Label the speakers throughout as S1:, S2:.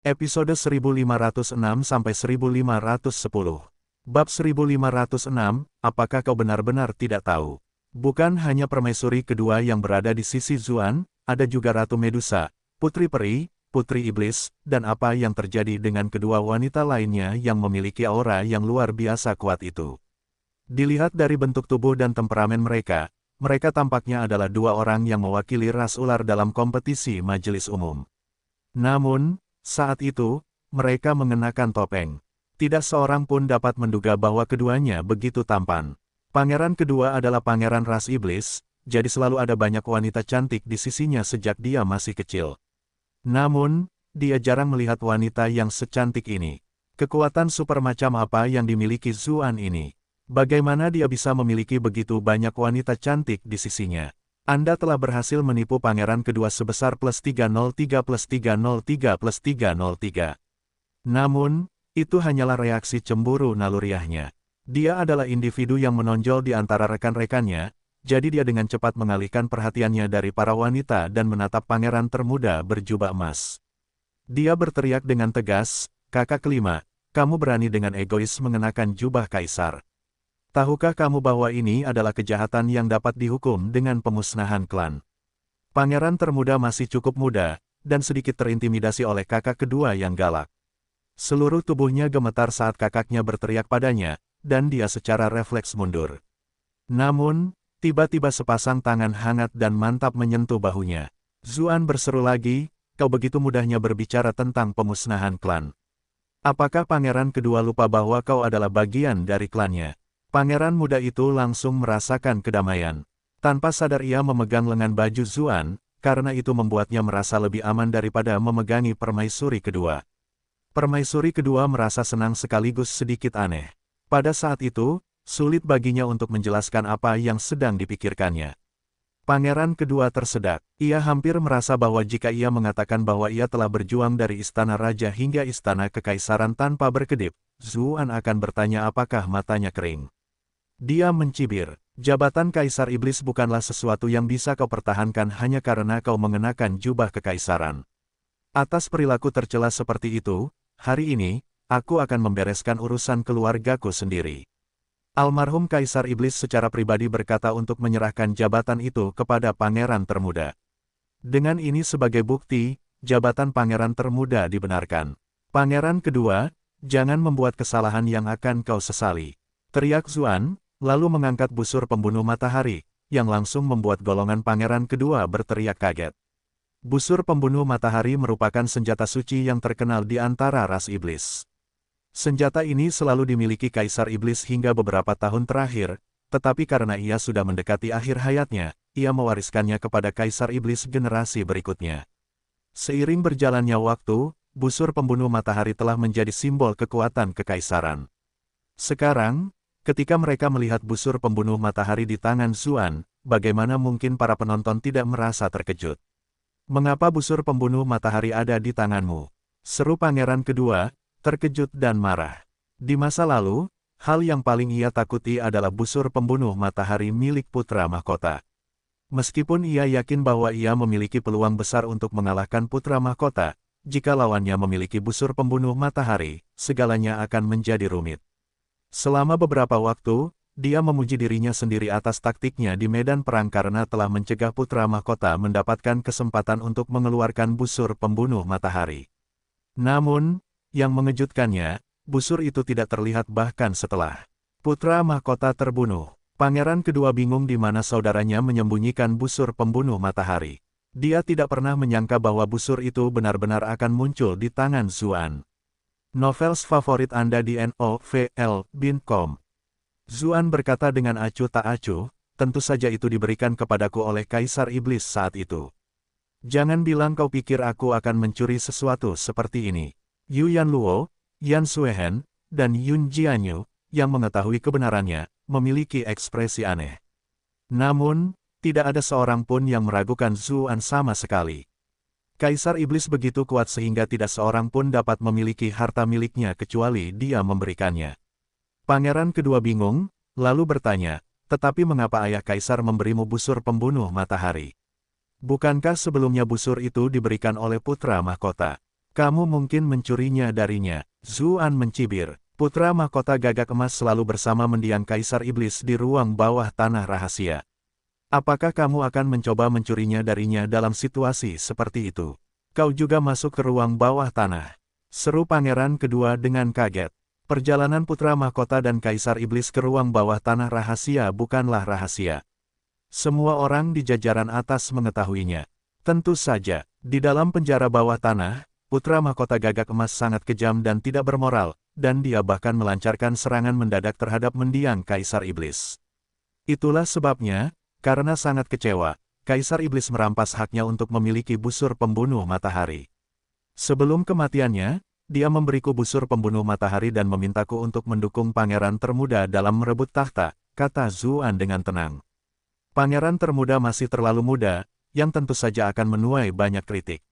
S1: Episode 1506-1510. Bab 1506, apakah kau benar-benar tidak tahu? Bukan hanya permaisuri kedua yang berada di sisi Zuan, ada juga Ratu Medusa, Putri Peri, Putri Iblis, dan apa yang terjadi dengan kedua wanita lainnya yang memiliki aura yang luar biasa kuat itu. Dilihat dari bentuk tubuh dan temperamen mereka, mereka tampaknya adalah dua orang yang mewakili ras ular dalam kompetisi majelis umum. Namun, saat itu, mereka mengenakan topeng. Tidak seorang pun dapat menduga bahwa keduanya begitu tampan. Pangeran kedua adalah pangeran ras iblis, jadi selalu ada banyak wanita cantik di sisinya sejak dia masih kecil. Namun, dia jarang melihat wanita yang secantik ini. Kekuatan super macam apa yang dimiliki Zuan ini? Bagaimana dia bisa memiliki begitu banyak wanita cantik di sisinya? Anda telah berhasil menipu pangeran kedua sebesar +303 +303 +303. Namun, itu hanyalah reaksi cemburu naluriahnya. Dia adalah individu yang menonjol di antara rekan-rekannya, jadi dia dengan cepat mengalihkan perhatiannya dari para wanita dan menatap pangeran termuda berjubah emas. Dia berteriak dengan tegas, "Kakak kelima, kamu berani dengan egois mengenakan jubah kaisar. Tahukah kamu bahwa ini adalah kejahatan yang dapat dihukum dengan pemusnahan klan?" Pangeran termuda masih cukup muda, dan sedikit terintimidasi oleh kakak kedua yang galak. Seluruh tubuhnya gemetar saat kakaknya berteriak padanya, dan dia secara refleks mundur. Namun, tiba-tiba sepasang tangan hangat dan mantap menyentuh bahunya. Zuan berseru lagi, "Kau begitu mudahnya berbicara tentang pemusnahan klan. Apakah pangeran kedua lupa bahwa kau adalah bagian dari klannya?" Pangeran muda itu langsung merasakan kedamaian. Tanpa sadar ia memegang lengan baju Zuan, karena itu membuatnya merasa lebih aman daripada memegangi permaisuri kedua. Permaisuri kedua merasa senang sekaligus sedikit aneh. Pada saat itu, sulit baginya untuk menjelaskan apa yang sedang dipikirkannya. Pangeran kedua tersedak. Ia hampir merasa bahwa jika ia mengatakan bahwa ia telah berjuang dari istana raja hingga istana kekaisaran tanpa berkedip, Zuan akan bertanya apakah matanya kering. Dia mencibir, "Jabatan Kaisar Iblis bukanlah sesuatu yang bisa kau pertahankan hanya karena kau mengenakan jubah kekaisaran. Atas perilaku tercela seperti itu, hari ini, aku akan membereskan urusan keluargaku sendiri." Almarhum Kaisar Iblis secara pribadi berkata untuk menyerahkan jabatan itu kepada pangeran termuda. Dengan ini sebagai bukti, jabatan pangeran termuda dibenarkan. "Pangeran kedua, jangan membuat kesalahan yang akan kau sesali," teriak Zuan, lalu mengangkat busur pembunuh matahari, yang langsung membuat golongan pangeran kedua berteriak kaget. Busur pembunuh matahari merupakan senjata suci yang terkenal di antara ras iblis. Senjata ini selalu dimiliki Kaisar Iblis hingga beberapa tahun terakhir, tetapi karena ia sudah mendekati akhir hayatnya, ia mewariskannya kepada Kaisar Iblis generasi berikutnya. Seiring berjalannya waktu, busur pembunuh matahari telah menjadi simbol kekuatan kekaisaran. Sekarang, ketika mereka melihat busur pembunuh matahari di tangan Zuan, bagaimana mungkin para penonton tidak merasa terkejut? "Mengapa busur pembunuh matahari ada di tanganmu?" seru pangeran kedua, terkejut dan marah. Di masa lalu, hal yang paling ia takuti adalah busur pembunuh matahari milik putra mahkota. Meskipun ia yakin bahwa ia memiliki peluang besar untuk mengalahkan putra mahkota, jika lawannya memiliki busur pembunuh matahari, segalanya akan menjadi rumit. Selama beberapa waktu, dia memuji dirinya sendiri atas taktiknya di medan perang karena telah mencegah putra mahkota mendapatkan kesempatan untuk mengeluarkan busur pembunuh matahari. Namun, yang mengejutkannya, busur itu tidak terlihat bahkan setelah putra mahkota terbunuh. Pangeran kedua bingung di mana saudaranya menyembunyikan busur pembunuh matahari. Dia tidak pernah menyangka bahwa busur itu benar-benar akan muncul di tangan Zuan. Novels favorit Anda di novel.com. Zuan berkata dengan acuh tak acuh, "Tentu saja itu diberikan kepadaku oleh Kaisar Iblis saat itu. Jangan bilang kau pikir aku akan mencuri sesuatu seperti ini." Yu Yanluo, Yan Suehen, dan Yun Jianyu, yang mengetahui kebenarannya, memiliki ekspresi aneh. Namun, tidak ada seorang pun yang meragukan Zuan sama sekali. Kaisar Iblis begitu kuat sehingga tidak seorang pun dapat memiliki harta miliknya kecuali dia memberikannya. Pangeran kedua bingung, lalu bertanya, "Tetapi mengapa ayah Kaisar memberimu busur pembunuh matahari? Bukankah sebelumnya busur itu diberikan oleh putra mahkota?" Kamu mungkin mencurinya darinya. Zuan mencibir. Putra mahkota gagak emas selalu bersama mendiang Kaisar Iblis di ruang bawah tanah rahasia. Apakah kamu akan mencoba mencurinya darinya dalam situasi seperti itu? Kau juga masuk ke ruang bawah tanah. Seru pangeran kedua dengan kaget. Perjalanan putra mahkota dan Kaisar Iblis ke ruang bawah tanah rahasia bukanlah rahasia. Semua orang di jajaran atas mengetahuinya. Tentu saja, di dalam penjara bawah tanah, putra mahkota gagak emas sangat kejam dan tidak bermoral, dan dia bahkan melancarkan serangan mendadak terhadap mendiang Kaisar Iblis. Itulah sebabnya, karena sangat kecewa, Kaisar Iblis merampas haknya untuk memiliki busur pembunuh matahari. Sebelum kematiannya, dia memberiku busur pembunuh matahari dan memintaku untuk mendukung pangeran termuda dalam merebut tahta, kata Zuan dengan tenang. Pangeran termuda masih terlalu muda, yang tentu saja akan menuai banyak kritik.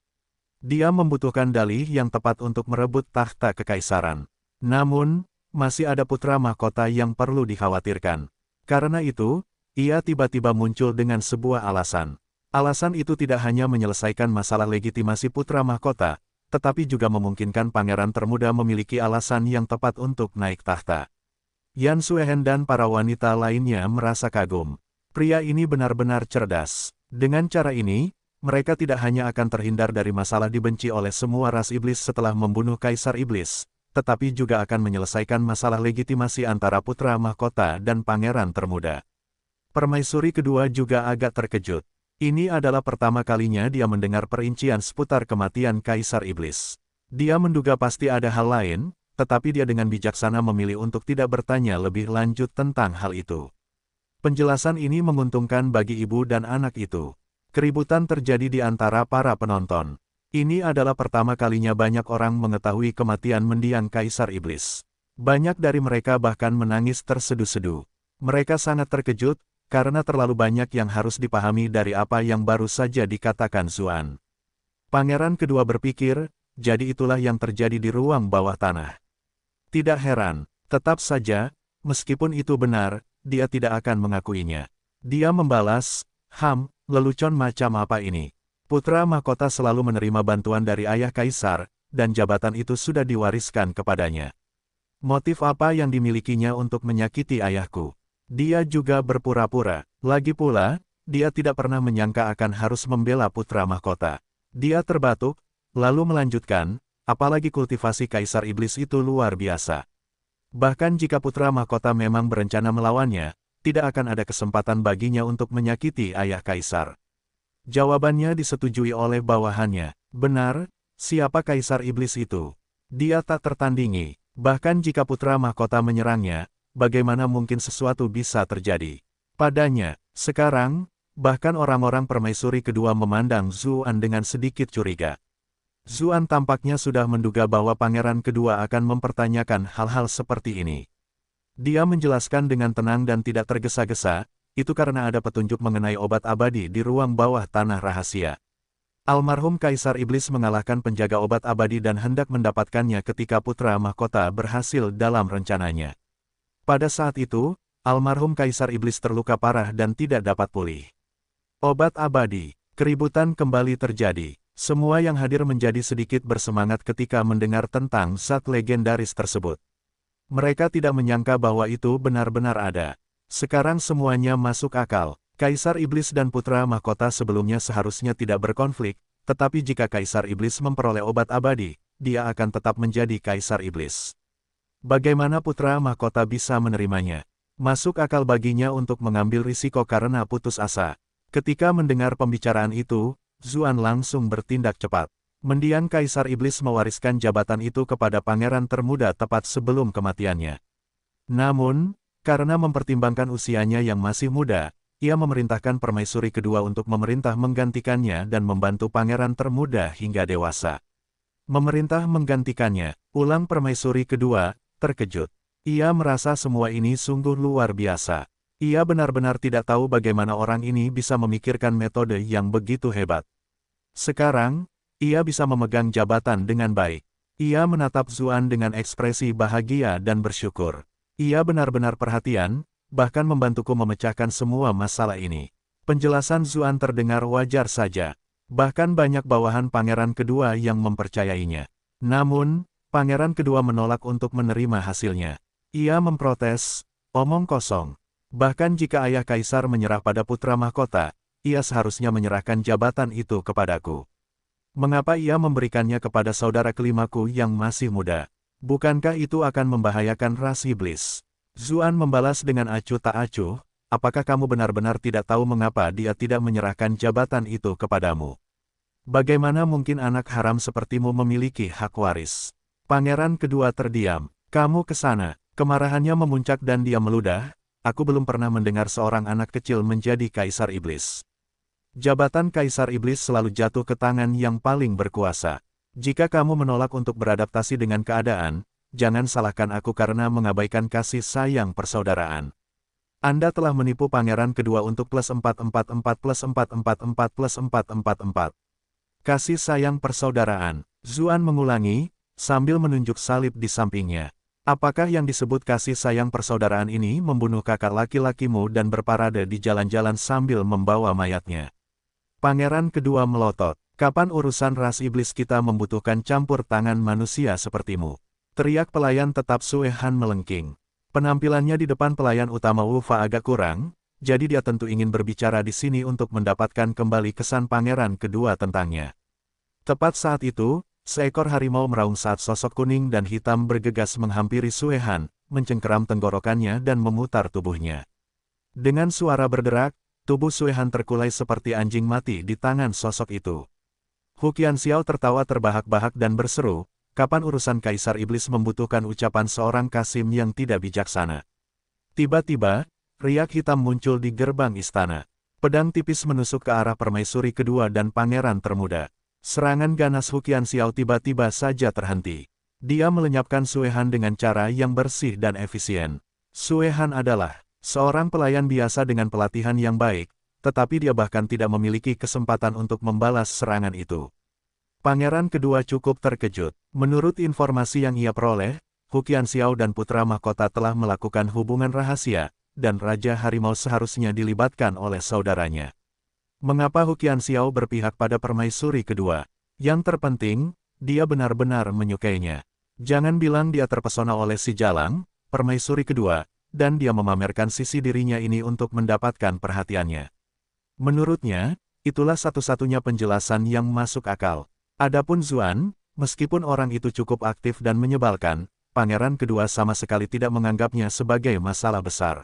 S1: Dia membutuhkan dalih yang tepat untuk merebut tahta kekaisaran. Namun, masih ada putra mahkota yang perlu dikhawatirkan. Karena itu, ia tiba-tiba muncul dengan sebuah alasan. Alasan itu tidak hanya menyelesaikan masalah legitimasi putra mahkota, tetapi juga memungkinkan pangeran termuda memiliki alasan yang tepat untuk naik tahta. Yan Suehen dan para wanita lainnya merasa kagum. Pria ini benar-benar cerdas. Dengan cara ini, mereka tidak hanya akan terhindar dari masalah dibenci oleh semua ras iblis setelah membunuh Kaisar Iblis, tetapi juga akan menyelesaikan masalah legitimasi antara putra mahkota dan pangeran termuda. Permaisuri kedua juga agak terkejut. Ini adalah pertama kalinya dia mendengar perincian seputar kematian Kaisar Iblis. Dia menduga pasti ada hal lain, tetapi dia dengan bijaksana memilih untuk tidak bertanya lebih lanjut tentang hal itu. Penjelasan ini menguntungkan bagi ibu dan anak itu. Keributan terjadi di antara para penonton. Ini adalah pertama kalinya banyak orang mengetahui kematian mendiang Kaisar Iblis. Banyak dari mereka bahkan menangis terseduh-seduh. Mereka sangat terkejut, karena terlalu banyak yang harus dipahami dari apa yang baru saja dikatakan Zuan. Pangeran kedua berpikir, jadi itulah yang terjadi di ruang bawah tanah. Tidak heran, tetap saja, meskipun itu benar, dia tidak akan mengakuinya. Dia membalas, lelucon macam apa ini? Putra mahkota selalu menerima bantuan dari ayah kaisar, dan jabatan itu sudah diwariskan kepadanya. Motif apa yang dimilikinya untuk menyakiti ayahku? Dia juga berpura-pura. Lagi pula, dia tidak pernah menyangka akan harus membela putra mahkota. Dia terbatuk, lalu melanjutkan, apalagi kultivasi Kaisar Iblis itu luar biasa. Bahkan jika putra mahkota memang berencana melawannya, tidak akan ada kesempatan baginya untuk menyakiti ayah kaisar. Jawabannya disetujui oleh bawahannya. Benar, siapa Kaisar Iblis itu? Dia tak tertandingi. Bahkan jika putra mahkota menyerangnya, bagaimana mungkin sesuatu bisa terjadi padanya? Sekarang, bahkan orang-orang permaisuri kedua memandang Zuan dengan sedikit curiga. Zuan tampaknya sudah menduga bahwa pangeran kedua akan mempertanyakan hal-hal seperti ini. Dia menjelaskan dengan tenang dan tidak tergesa-gesa, itu karena ada petunjuk mengenai obat abadi di ruang bawah tanah rahasia. Almarhum Kaisar Iblis mengalahkan penjaga obat abadi dan hendak mendapatkannya ketika putra mahkota berhasil dalam rencananya. Pada saat itu, almarhum Kaisar Iblis terluka parah dan tidak dapat pulih. Obat abadi, keributan kembali terjadi. Semua yang hadir menjadi sedikit bersemangat ketika mendengar tentang zat legendaris tersebut. Mereka tidak menyangka bahwa itu benar-benar ada. Sekarang semuanya masuk akal. Kaisar Iblis dan putra mahkota sebelumnya seharusnya tidak berkonflik, tetapi jika Kaisar Iblis memperoleh obat abadi, dia akan tetap menjadi Kaisar Iblis. Bagaimana putra mahkota bisa menerimanya? Masuk akal baginya untuk mengambil risiko karena putus asa. Ketika mendengar pembicaraan itu, Zuan langsung bertindak cepat. Mendiang Kaisar Iblis mewariskan jabatan itu kepada pangeran termuda tepat sebelum kematiannya. Namun, karena mempertimbangkan usianya yang masih muda, ia memerintahkan permaisuri kedua untuk memerintah menggantikannya dan membantu pangeran termuda hingga dewasa. Memerintah menggantikannya, ulang permaisuri kedua, terkejut. Ia merasa semua ini sungguh luar biasa. Ia benar-benar tidak tahu bagaimana orang ini bisa memikirkan metode yang begitu hebat. Sekarang, ia bisa memegang jabatan dengan baik. Ia menatap Zuan dengan ekspresi bahagia dan bersyukur. Ia benar-benar perhatian, bahkan membantuku memecahkan semua masalah ini. Penjelasan Zuan terdengar wajar saja. Bahkan banyak bawahan pangeran kedua yang mempercayainya. Namun, pangeran kedua menolak untuk menerima hasilnya. Ia memprotes, omong kosong. Bahkan jika ayah kaisar menyerah pada putra mahkota, ia seharusnya menyerahkan jabatan itu kepadaku. Mengapa ia memberikannya kepada saudara kelimaku yang masih muda? Bukankah itu akan membahayakan ras iblis? Zuan membalas dengan acuh tak acuh, apakah kamu benar-benar tidak tahu mengapa dia tidak menyerahkan jabatan itu kepadamu? Bagaimana mungkin anak haram sepertimu memiliki hak waris? Pangeran kedua terdiam. Kamu ke sana. Kemarahannya memuncak dan dia meludah. Aku belum pernah mendengar seorang anak kecil menjadi kaisar iblis. Jabatan kaisar iblis selalu jatuh ke tangan yang paling berkuasa. Jika kamu menolak untuk beradaptasi dengan keadaan, jangan salahkan aku karena mengabaikan kasih sayang persaudaraan. Anda telah menipu pangeran kedua untuk plus 444 plus 444 plus 444. Kasih sayang persaudaraan. Zuan mengulangi, sambil menunjuk salib di sampingnya. Apakah yang disebut kasih sayang persaudaraan ini membunuh kakak laki-lakimu dan berparade di jalan-jalan sambil membawa mayatnya? Pangeran kedua melotot. Kapan urusan ras iblis kita membutuhkan campur tangan manusia sepertimu? Teriak pelayan tetap Sue Han melengking. Penampilannya di depan pelayan utama Wu Fa agak kurang, jadi dia tentu ingin berbicara di sini untuk mendapatkan kembali kesan pangeran kedua tentangnya. Tepat saat itu, seekor harimau meraung saat sosok kuning dan hitam bergegas menghampiri Sue Han, mencengkeram tenggorokannya dan memutar tubuhnya. Dengan suara berderak, tubuh Sue Han terkulai seperti anjing mati di tangan sosok itu. Hu Qianxiao tertawa terbahak-bahak dan berseru, kapan urusan kaisar iblis membutuhkan ucapan seorang Kasim yang tidak bijaksana? Tiba-tiba, riak hitam muncul di gerbang istana. Pedang tipis menusuk ke arah permaisuri kedua dan pangeran termuda. Serangan ganas Hu Qianxiao tiba-tiba saja terhenti. Dia melenyapkan Sue Han dengan cara yang bersih dan efisien. Sue Han adalah seorang pelayan biasa dengan pelatihan yang baik, tetapi dia bahkan tidak memiliki kesempatan untuk membalas serangan itu. Pangeran kedua cukup terkejut. Menurut informasi yang ia peroleh, Hu Qianxiao dan putra mahkota telah melakukan hubungan rahasia, dan Raja Harimau seharusnya dilibatkan oleh saudaranya. Mengapa Hu Qianxiao berpihak pada permaisuri kedua? Yang terpenting, dia benar-benar menyukainya. Jangan bilang dia terpesona oleh si Jalang, permaisuri kedua, dan dia memamerkan sisi dirinya ini untuk mendapatkan perhatiannya. Menurutnya, itulah satu-satunya penjelasan yang masuk akal. Adapun Zuan, meskipun orang itu cukup aktif dan menyebalkan, pangeran kedua sama sekali tidak menganggapnya sebagai masalah besar.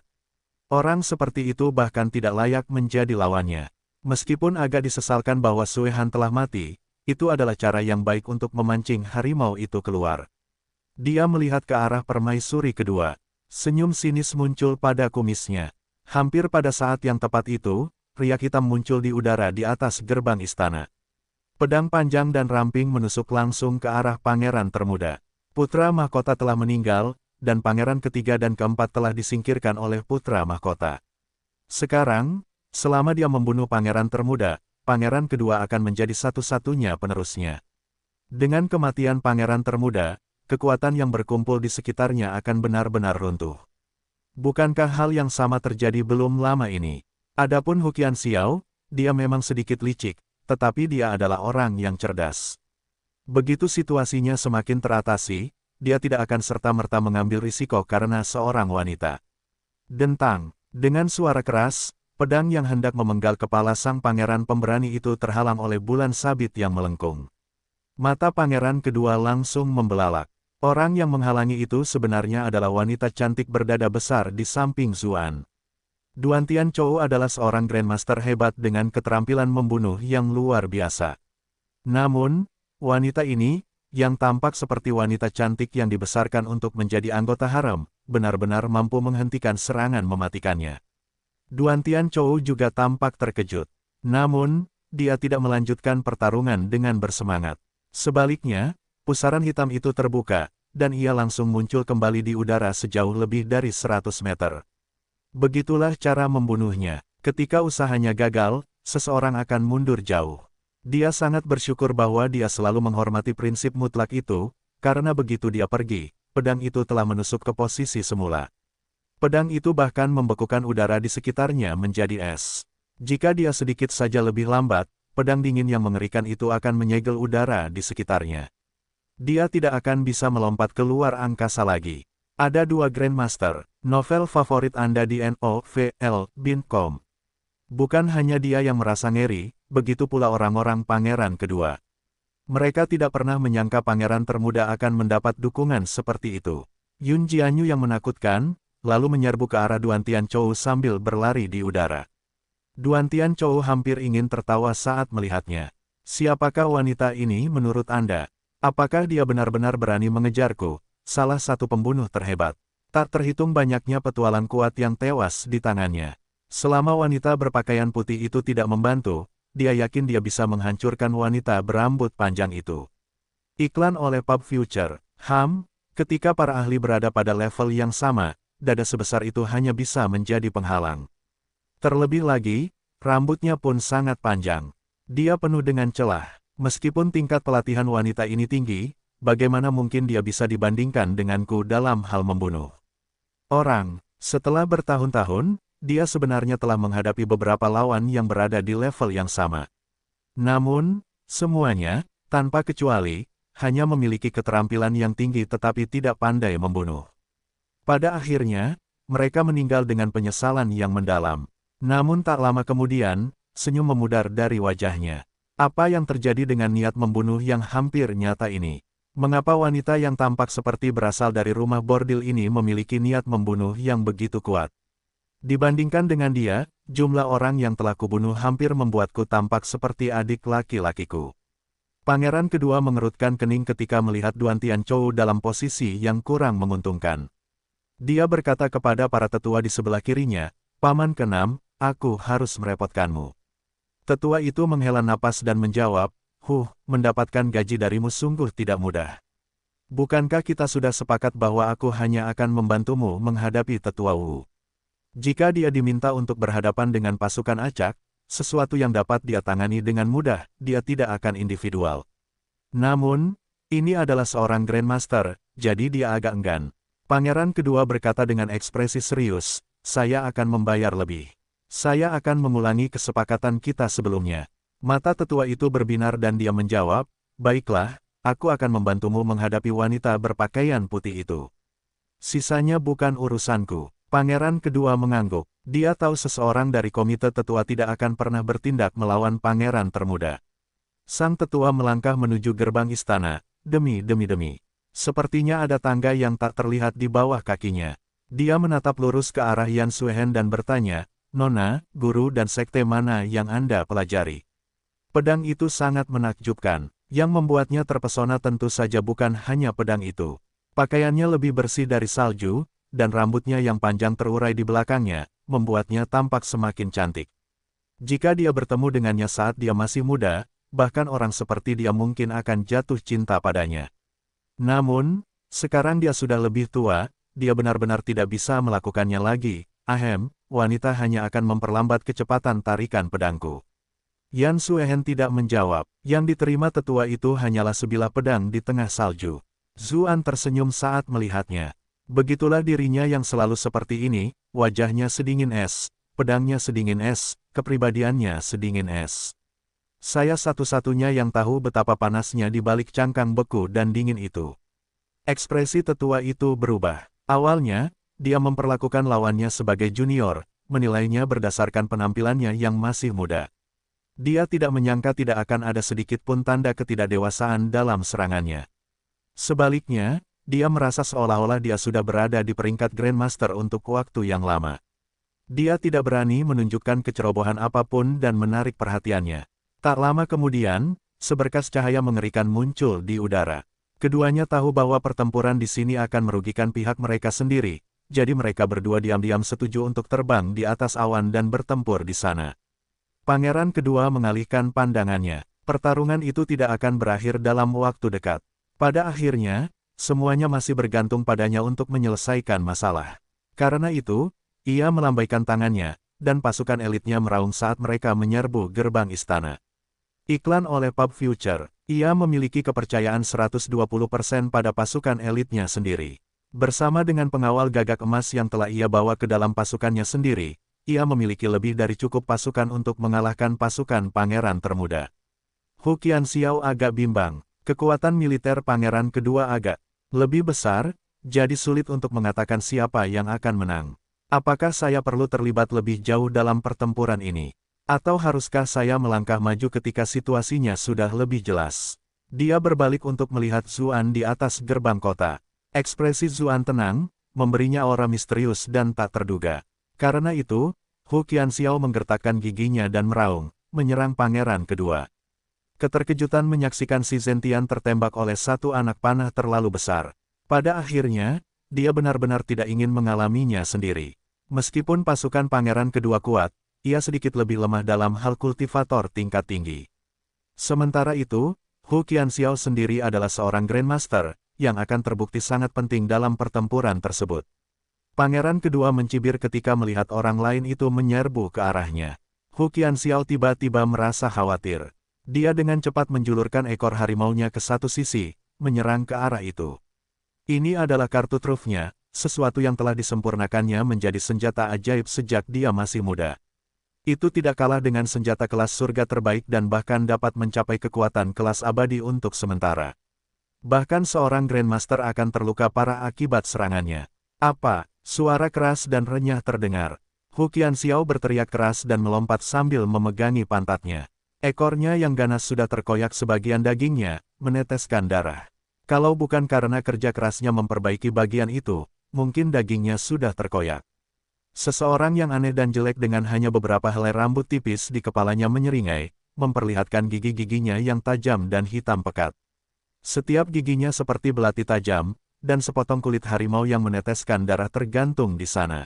S1: Orang seperti itu bahkan tidak layak menjadi lawannya. Meskipun agak disesalkan bahwa Sue Han telah mati, itu adalah cara yang baik untuk memancing harimau itu keluar. Dia melihat ke arah permaisuri kedua. Senyum sinis muncul pada kumisnya. Hampir pada saat yang tepat itu, riak hitam muncul di udara di atas gerbang istana. Pedang panjang dan ramping menusuk langsung ke arah pangeran termuda. Putra mahkota telah meninggal, dan pangeran ketiga dan keempat telah disingkirkan oleh putra mahkota. Sekarang, selama dia membunuh pangeran termuda, pangeran kedua akan menjadi satu-satunya penerusnya. Dengan kematian pangeran termuda, kekuatan yang berkumpul di sekitarnya akan benar-benar runtuh. Bukankah hal yang sama terjadi belum lama ini? Adapun Hu Qianxiao, dia memang sedikit licik, tetapi dia adalah orang yang cerdas. Begitu situasinya semakin teratasi, dia tidak akan serta-merta mengambil risiko karena seorang wanita. Dentang, dengan suara keras, pedang yang hendak memenggal kepala sang pangeran pemberani itu terhalang oleh bulan sabit yang melengkung. Mata pangeran kedua langsung membelalak. Orang yang menghalangi itu sebenarnya adalah wanita cantik berdada besar di samping Zuan. Duan Tianchou adalah seorang Grandmaster hebat dengan keterampilan membunuh yang luar biasa. Namun, wanita ini, yang tampak seperti wanita cantik yang dibesarkan untuk menjadi anggota harem, benar-benar mampu menghentikan serangan mematikannya. Duan Tianchou juga tampak terkejut. Namun, dia tidak melanjutkan pertarungan dengan bersemangat. Sebaliknya, pusaran hitam itu terbuka, dan ia langsung muncul kembali di udara sejauh lebih dari 100 meter. Begitulah cara membunuhnya. Ketika usahanya gagal, seseorang akan mundur jauh. Dia sangat bersyukur bahwa dia selalu menghormati prinsip mutlak itu, karena begitu dia pergi, pedang itu telah menusuk ke posisi semula. Pedang itu bahkan membekukan udara di sekitarnya menjadi es. Jika dia sedikit saja lebih lambat, pedang dingin yang mengerikan itu akan menyegel udara di sekitarnya. Dia tidak akan bisa melompat keluar angkasa lagi. Ada dua Grandmaster, novel favorit Anda di novel.com. Bukan hanya dia yang merasa ngeri, begitu pula orang-orang pangeran kedua. Mereka tidak pernah menyangka pangeran termuda akan mendapat dukungan seperti itu. Yun Jianyu yang menakutkan, lalu menyerbu ke arah Duan Tianchou sambil berlari di udara. Duan Tianchou hampir ingin tertawa saat melihatnya. Siapakah wanita ini menurut Anda? Apakah dia benar-benar berani mengejarku? Salah satu pembunuh terhebat. Tak terhitung banyaknya petualang kuat yang tewas di tangannya. Selama wanita berpakaian putih itu tidak membantu, dia yakin dia bisa menghancurkan wanita berambut panjang itu. Iklan oleh Pub Future. Ketika para ahli berada pada level yang sama, dada sebesar itu hanya bisa menjadi penghalang. Terlebih lagi, rambutnya pun sangat panjang. Dia penuh dengan celah. Meskipun tingkat pelatihan wanita ini tinggi, bagaimana mungkin dia bisa dibandingkan denganku dalam hal membunuh orang? Setelah bertahun-tahun, dia sebenarnya telah menghadapi beberapa lawan yang berada di level yang sama. Namun, semuanya, tanpa kecuali, hanya memiliki keterampilan yang tinggi tetapi tidak pandai membunuh. Pada akhirnya, mereka meninggal dengan penyesalan yang mendalam. Namun tak lama kemudian, senyum memudar dari wajahnya. Apa yang terjadi dengan niat membunuh yang hampir nyata ini? Mengapa wanita yang tampak seperti berasal dari rumah bordil ini memiliki niat membunuh yang begitu kuat? Dibandingkan dengan dia, jumlah orang yang telah kubunuh hampir membuatku tampak seperti adik laki-lakiku. Pangeran kedua mengerutkan kening ketika melihat Duan Tianchou dalam posisi yang kurang menguntungkan. Dia berkata kepada para tetua di sebelah kirinya, "Paman keenam, aku harus merepotkanmu." Tetua itu menghela napas dan menjawab, mendapatkan gaji darimu sungguh tidak mudah. Bukankah kita sudah sepakat bahwa aku hanya akan membantumu menghadapi Tetua Wu? Jika dia diminta untuk berhadapan dengan pasukan acak, sesuatu yang dapat dia tangani dengan mudah, dia tidak akan individual. Namun, ini adalah seorang Grandmaster, jadi dia agak enggan. Pangeran kedua berkata dengan ekspresi serius, "Saya akan membayar lebih. Saya akan mengulangi kesepakatan kita sebelumnya." Mata tetua itu berbinar dan dia menjawab, "Baiklah, aku akan membantumu menghadapi wanita berpakaian putih itu. Sisanya bukan urusanku." Pangeran kedua mengangguk. Dia tahu seseorang dari komite tetua tidak akan pernah bertindak melawan pangeran termuda. Sang tetua melangkah menuju gerbang istana, demi. Sepertinya ada tangga yang tak terlihat di bawah kakinya. Dia menatap lurus ke arah Yan Suehen dan bertanya, "Nona, guru dan sekte mana yang Anda pelajari?" Pedang itu sangat menakjubkan. Yang membuatnya terpesona tentu saja bukan hanya pedang itu. Pakaiannya lebih bersih dari salju, dan rambutnya yang panjang terurai di belakangnya, membuatnya tampak semakin cantik. Jika dia bertemu dengannya saat dia masih muda, bahkan orang seperti dia mungkin akan jatuh cinta padanya. Namun, sekarang dia sudah lebih tua, dia benar-benar tidak bisa melakukannya lagi. Wanita hanya akan memperlambat kecepatan tarikan pedangku. Yan Suehen tidak menjawab. Yang diterima tetua itu hanyalah sebilah pedang di tengah salju. Zuan tersenyum saat melihatnya. Begitulah dirinya yang selalu seperti ini, wajahnya sedingin es, pedangnya sedingin es, kepribadiannya sedingin es. Saya satu-satunya yang tahu betapa panasnya di balik cangkang beku dan dingin itu. Ekspresi tetua itu berubah. Awalnya, dia memperlakukan lawannya sebagai junior, menilainya berdasarkan penampilannya yang masih muda. Dia tidak menyangka tidak akan ada sedikit pun tanda ketidakdewasaan dalam serangannya. Sebaliknya, dia merasa seolah-olah dia sudah berada di peringkat Grandmaster untuk waktu yang lama. Dia tidak berani menunjukkan kecerobohan apapun dan menarik perhatiannya. Tak lama kemudian, seberkas cahaya mengerikan muncul di udara. Keduanya tahu bahwa pertempuran di sini akan merugikan pihak mereka sendiri, jadi mereka berdua diam-diam setuju untuk terbang di atas awan dan bertempur di sana. Pangeran kedua mengalihkan pandangannya. Pertarungan itu tidak akan berakhir dalam waktu dekat. Pada akhirnya, semuanya masih bergantung padanya untuk menyelesaikan masalah. Karena itu, ia melambaikan tangannya, dan pasukan elitnya meraung saat mereka menyerbu gerbang istana. Iklan oleh Pub Future. Ia memiliki kepercayaan 120% pada pasukan elitnya sendiri. Bersama dengan pengawal gagak emas yang telah ia bawa ke dalam pasukannya sendiri, ia memiliki lebih dari cukup pasukan untuk mengalahkan pasukan pangeran termuda. Hu Qianxiao agak bimbang, kekuatan militer pangeran kedua agak lebih besar, jadi sulit untuk mengatakan siapa yang akan menang. Apakah saya perlu terlibat lebih jauh dalam pertempuran ini? Atau haruskah saya melangkah maju ketika situasinya sudah lebih jelas? Dia berbalik untuk melihat Zuan di atas gerbang kota. Ekspresi Zuan tenang, memberinya aura misterius dan tak terduga. Karena itu, Hu Qianxiao menggertakkan giginya dan meraung, menyerang pangeran kedua. Keterkejutan menyaksikan si Zentian tertembak oleh satu anak panah terlalu besar. Pada akhirnya, dia benar-benar tidak ingin mengalaminya sendiri. Meskipun pasukan pangeran kedua kuat, ia sedikit lebih lemah dalam hal kultivator tingkat tinggi. Sementara itu, Hu Qianxiao sendiri adalah seorang Grandmaster, yang akan terbukti sangat penting dalam pertempuran tersebut. Pangeran kedua mencibir ketika melihat orang lain itu menyerbu ke arahnya. Hu Qianxiao tiba-tiba merasa khawatir. Dia dengan cepat menjulurkan ekor harimaunya ke satu sisi, menyerang ke arah itu. Ini adalah kartu trufnya, sesuatu yang telah disempurnakannya menjadi senjata ajaib sejak dia masih muda. Itu tidak kalah dengan senjata kelas surga terbaik dan bahkan dapat mencapai kekuatan kelas abadi untuk sementara. Bahkan seorang Grandmaster akan terluka parah akibat serangannya. Apa? Suara keras dan renyah terdengar. Hu Qianxiao berteriak keras dan melompat sambil memegangi pantatnya. Ekornya yang ganas sudah terkoyak sebagian dagingnya, meneteskan darah. Kalau bukan karena kerja kerasnya memperbaiki bagian itu, mungkin dagingnya sudah terkoyak. Seseorang yang aneh dan jelek dengan hanya beberapa helai rambut tipis di kepalanya menyeringai, memperlihatkan gigi-giginya yang tajam dan hitam pekat. Setiap giginya seperti belati tajam, dan sepotong kulit harimau yang meneteskan darah tergantung di sana.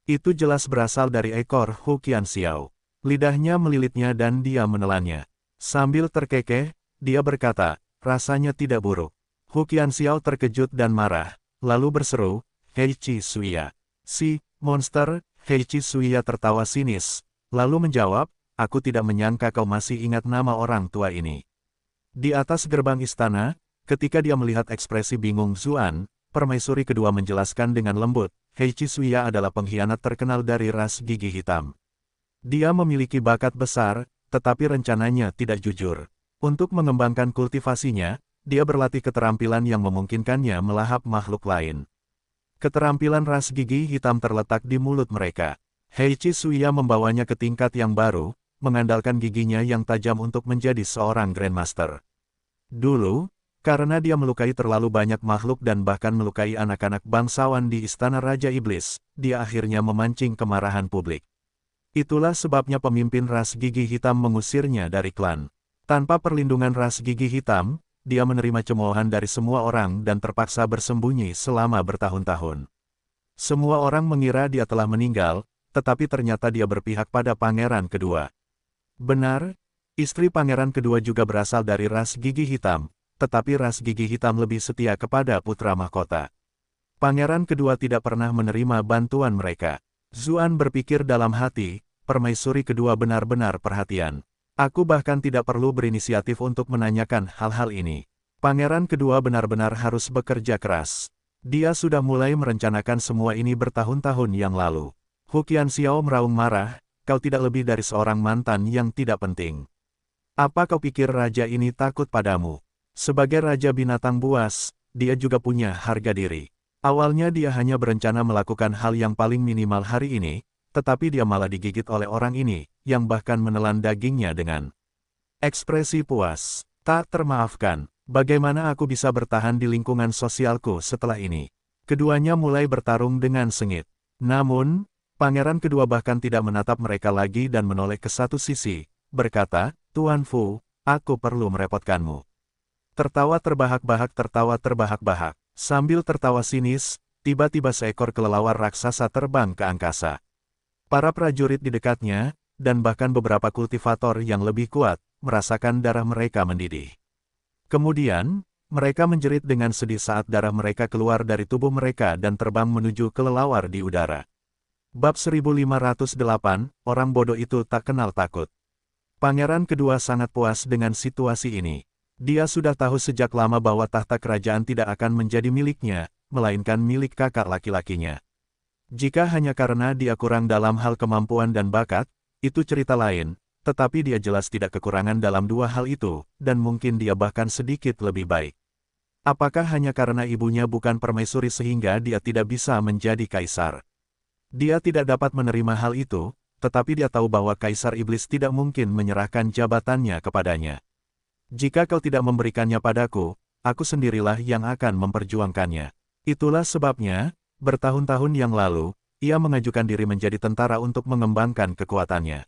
S1: Itu jelas berasal dari ekor Hu Qianxiao. Lidahnya melilitnya dan dia menelannya. Sambil terkekeh, dia berkata, rasanya tidak buruk. Hu Qianxiao terkejut dan marah, lalu berseru, "Hei Qi Suiya." Si monster, Hei Qi Suiya tertawa sinis, lalu menjawab, "Aku tidak menyangka kau masih ingat nama orang tua ini." Di atas gerbang istana, ketika dia melihat ekspresi bingung Zuan, permaisuri kedua menjelaskan dengan lembut, Hei Qi Suiya adalah pengkhianat terkenal dari ras gigi hitam. Dia memiliki bakat besar, tetapi rencananya tidak jujur. Untuk mengembangkan kultivasinya, dia berlatih keterampilan yang memungkinkannya melahap makhluk lain. Keterampilan ras gigi hitam terletak di mulut mereka. Hei Qi Suiya membawanya ke tingkat yang baru, mengandalkan giginya yang tajam untuk menjadi seorang Grandmaster. Dulu, karena dia melukai terlalu banyak makhluk dan bahkan melukai anak-anak bangsawan di Istana Raja Iblis, dia akhirnya memancing kemarahan publik. Itulah sebabnya pemimpin ras gigi hitam mengusirnya dari klan. Tanpa perlindungan ras gigi hitam, dia menerima cemoohan dari semua orang dan terpaksa bersembunyi selama bertahun-tahun. Semua orang mengira dia telah meninggal, tetapi ternyata dia berpihak pada pangeran kedua. Benar, istri pangeran kedua juga berasal dari ras gigi hitam, tetapi ras gigi hitam lebih setia kepada putra mahkota. Pangeran kedua tidak pernah menerima bantuan mereka. Zuan berpikir dalam hati, permaisuri kedua benar-benar perhatian. Aku bahkan tidak perlu berinisiatif untuk menanyakan hal-hal ini. Pangeran kedua benar-benar harus bekerja keras. Dia sudah mulai merencanakan semua ini bertahun-tahun yang lalu. Hu Qianxiao meraung marah, kau tidak lebih dari seorang mantan yang tidak penting. Apa kau pikir raja ini takut padamu? Sebagai raja binatang buas, dia juga punya harga diri. Awalnya dia hanya berencana melakukan hal yang paling minimal hari ini, tetapi dia malah digigit oleh orang ini, yang bahkan menelan dagingnya dengan ekspresi puas. Tak termaafkan, bagaimana aku bisa bertahan di lingkungan sosialku setelah ini? Keduanya mulai bertarung dengan sengit. Namun, pangeran kedua bahkan tidak menatap mereka lagi dan menoleh ke satu sisi, berkata, "Tuan Fu, aku perlu merepotkanmu." Tertawa terbahak-bahak. Sambil tertawa sinis, tiba-tiba seekor kelelawar raksasa terbang ke angkasa. Para prajurit di dekatnya, dan bahkan beberapa kultivator yang lebih kuat, merasakan darah mereka mendidih. Kemudian, mereka menjerit dengan sedih saat darah mereka keluar dari tubuh mereka dan terbang menuju kelelawar di udara. Bab 1508, orang bodoh itu tak kenal takut. Pangeran kedua sangat puas dengan situasi ini. Dia sudah tahu sejak lama bahwa tahta kerajaan tidak akan menjadi miliknya, melainkan milik kakak laki-lakinya. Jika hanya karena dia kurang dalam hal kemampuan dan bakat, itu cerita lain, tetapi dia jelas tidak kekurangan dalam dua hal itu, dan mungkin dia bahkan sedikit lebih baik. Apakah hanya karena ibunya bukan permaisuri sehingga dia tidak bisa menjadi kaisar? Dia tidak dapat menerima hal itu, tetapi dia tahu bahwa Kaisar Iblis tidak mungkin menyerahkan jabatannya kepadanya. Jika kau tidak memberikannya padaku, aku sendirilah yang akan memperjuangkannya. Itulah sebabnya, bertahun-tahun yang lalu, ia mengajukan diri menjadi tentara untuk mengembangkan kekuatannya.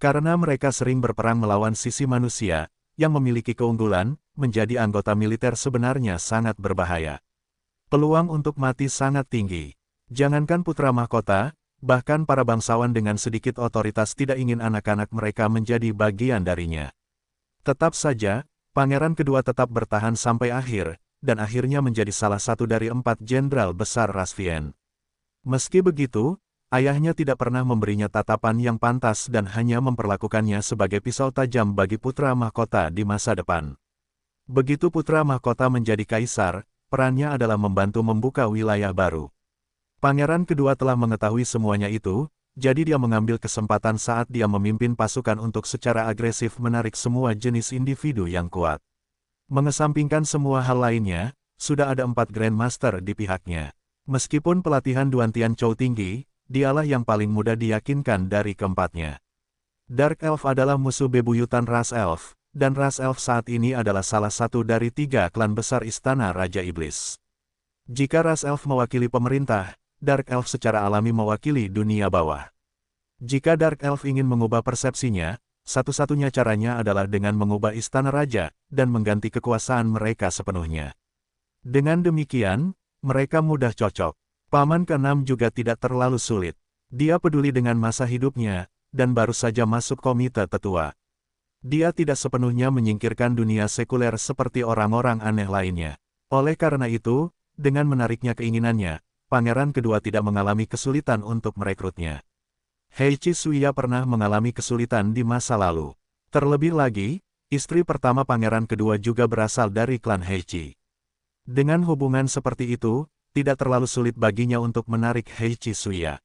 S1: Karena mereka sering berperang melawan sisi manusia, yang memiliki keunggulan, menjadi anggota militer sebenarnya sangat berbahaya. Peluang untuk mati sangat tinggi. Jangankan putra mahkota, bahkan para bangsawan dengan sedikit otoritas tidak ingin anak-anak mereka menjadi bagian darinya. Tetap saja, pangeran kedua tetap bertahan sampai akhir, dan akhirnya menjadi salah satu dari 4 jenderal besar Rasvian. Meski begitu, ayahnya tidak pernah memberinya tatapan yang pantas dan hanya memperlakukannya sebagai pisau tajam bagi putra mahkota di masa depan. Begitu putra mahkota menjadi kaisar, perannya adalah membantu membuka wilayah baru. Pangeran kedua telah mengetahui semuanya itu, jadi dia mengambil kesempatan saat dia memimpin pasukan untuk secara agresif menarik semua jenis individu yang kuat. Mengesampingkan semua hal lainnya, sudah ada 4 Grandmaster di pihaknya. Meskipun pelatihan Duan Tianzhou tinggi, dialah yang paling mudah diyakinkan dari keempatnya. Dark Elf adalah musuh bebuyutan ras Elf, dan ras Elf saat ini adalah salah satu dari 3 klan besar Istana Raja Iblis. Jika ras Elf mewakili pemerintah, Dark Elf secara alami mewakili dunia bawah. Jika Dark Elf ingin mengubah persepsinya, satu-satunya caranya adalah dengan mengubah istana raja, dan mengganti kekuasaan mereka sepenuhnya. Dengan demikian, mereka mudah cocok. Paman ke-6 juga tidak terlalu sulit. Dia peduli dengan masa hidupnya, dan baru saja masuk komite tetua. Dia tidak sepenuhnya menyingkirkan dunia sekuler seperti orang-orang aneh lainnya. Oleh karena itu, dengan menariknya keinginannya, pangeran kedua tidak mengalami kesulitan untuk merekrutnya. Heichi Suya pernah mengalami kesulitan di masa lalu. Terlebih lagi, istri pertama pangeran kedua juga berasal dari klan Heichi. Dengan hubungan seperti itu, tidak terlalu sulit baginya untuk menarik Heichi Suya.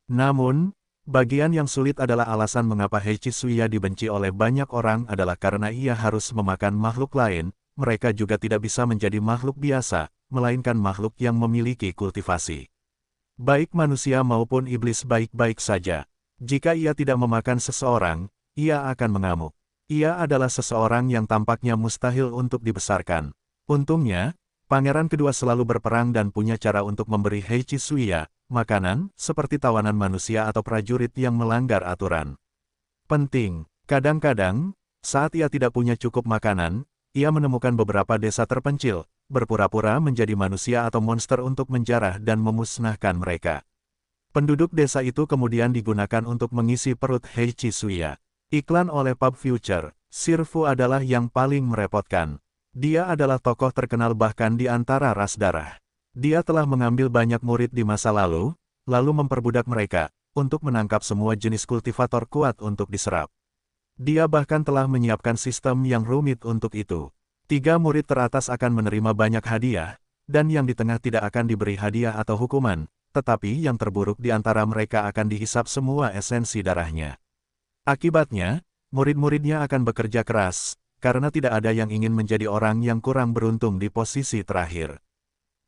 S1: Namun, bagian yang sulit adalah alasan mengapa Heichi Suya dibenci oleh banyak orang adalah karena ia harus memakan makhluk lain, mereka juga tidak bisa menjadi makhluk biasa, melainkan makhluk yang memiliki kultivasi. Baik manusia maupun iblis baik-baik saja. Jika ia tidak memakan seseorang, ia akan mengamuk. Ia adalah seseorang yang tampaknya mustahil untuk dibesarkan. Untungnya, pangeran kedua selalu berperang dan punya cara untuk memberi Heichi Suya makanan, seperti tawanan manusia atau prajurit yang melanggar aturan. Penting, kadang-kadang, saat ia tidak punya cukup makanan, ia menemukan beberapa desa terpencil, berpura-pura menjadi manusia atau monster untuk menjarah dan memusnahkan mereka. Penduduk desa itu kemudian digunakan untuk mengisi perut Heichi Suya. Iklan oleh Pub Future, Sirfu adalah yang paling merepotkan. Dia adalah tokoh terkenal bahkan di antara ras darah. Dia telah mengambil banyak murid di masa lalu memperbudak mereka, untuk menangkap semua jenis kultivator kuat untuk diserap. Dia bahkan telah menyiapkan sistem yang rumit untuk itu. 3 murid teratas akan menerima banyak hadiah, dan yang di tengah tidak akan diberi hadiah atau hukuman, tetapi yang terburuk di antara mereka akan dihisap semua esensi darahnya. Akibatnya, murid-muridnya akan bekerja keras, karena tidak ada yang ingin menjadi orang yang kurang beruntung di posisi terakhir.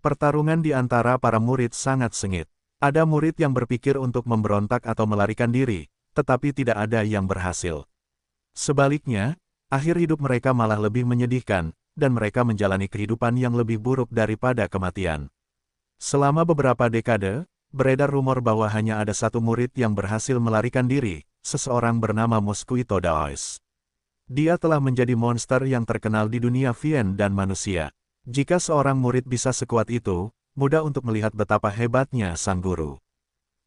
S1: Pertarungan di antara para murid sangat sengit. Ada murid yang berpikir untuk memberontak atau melarikan diri, tetapi tidak ada yang berhasil. Sebaliknya, akhir hidup mereka malah lebih menyedihkan, dan mereka menjalani kehidupan yang lebih buruk daripada kematian. Selama beberapa dekade, beredar rumor bahwa hanya ada 1 murid yang berhasil melarikan diri, seseorang bernama Mosquito Daois. Dia telah menjadi monster yang terkenal di dunia Vien dan manusia. Jika seorang murid bisa sekuat itu, mudah untuk melihat betapa hebatnya sang guru.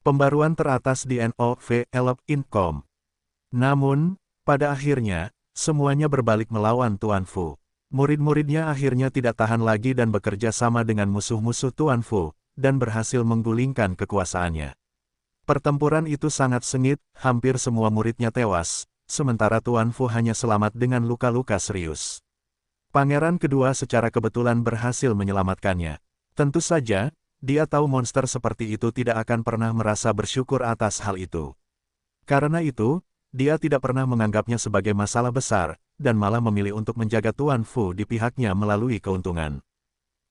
S1: Pembaruan teratas di NOV.com. Namun, pada akhirnya, semuanya berbalik melawan Tuan Fu. Murid-muridnya akhirnya tidak tahan lagi dan bekerja sama dengan musuh-musuh Tuan Fu, dan berhasil menggulingkan kekuasaannya. Pertempuran itu sangat sengit, hampir semua muridnya tewas, sementara Tuan Fu hanya selamat dengan luka-luka serius. Pangeran kedua secara kebetulan berhasil menyelamatkannya. Tentu saja, dia tahu monster seperti itu tidak akan pernah merasa bersyukur atas hal itu. Karena itu, dia tidak pernah menganggapnya sebagai masalah besar, dan malah memilih untuk menjaga Tuan Fu di pihaknya melalui keuntungan.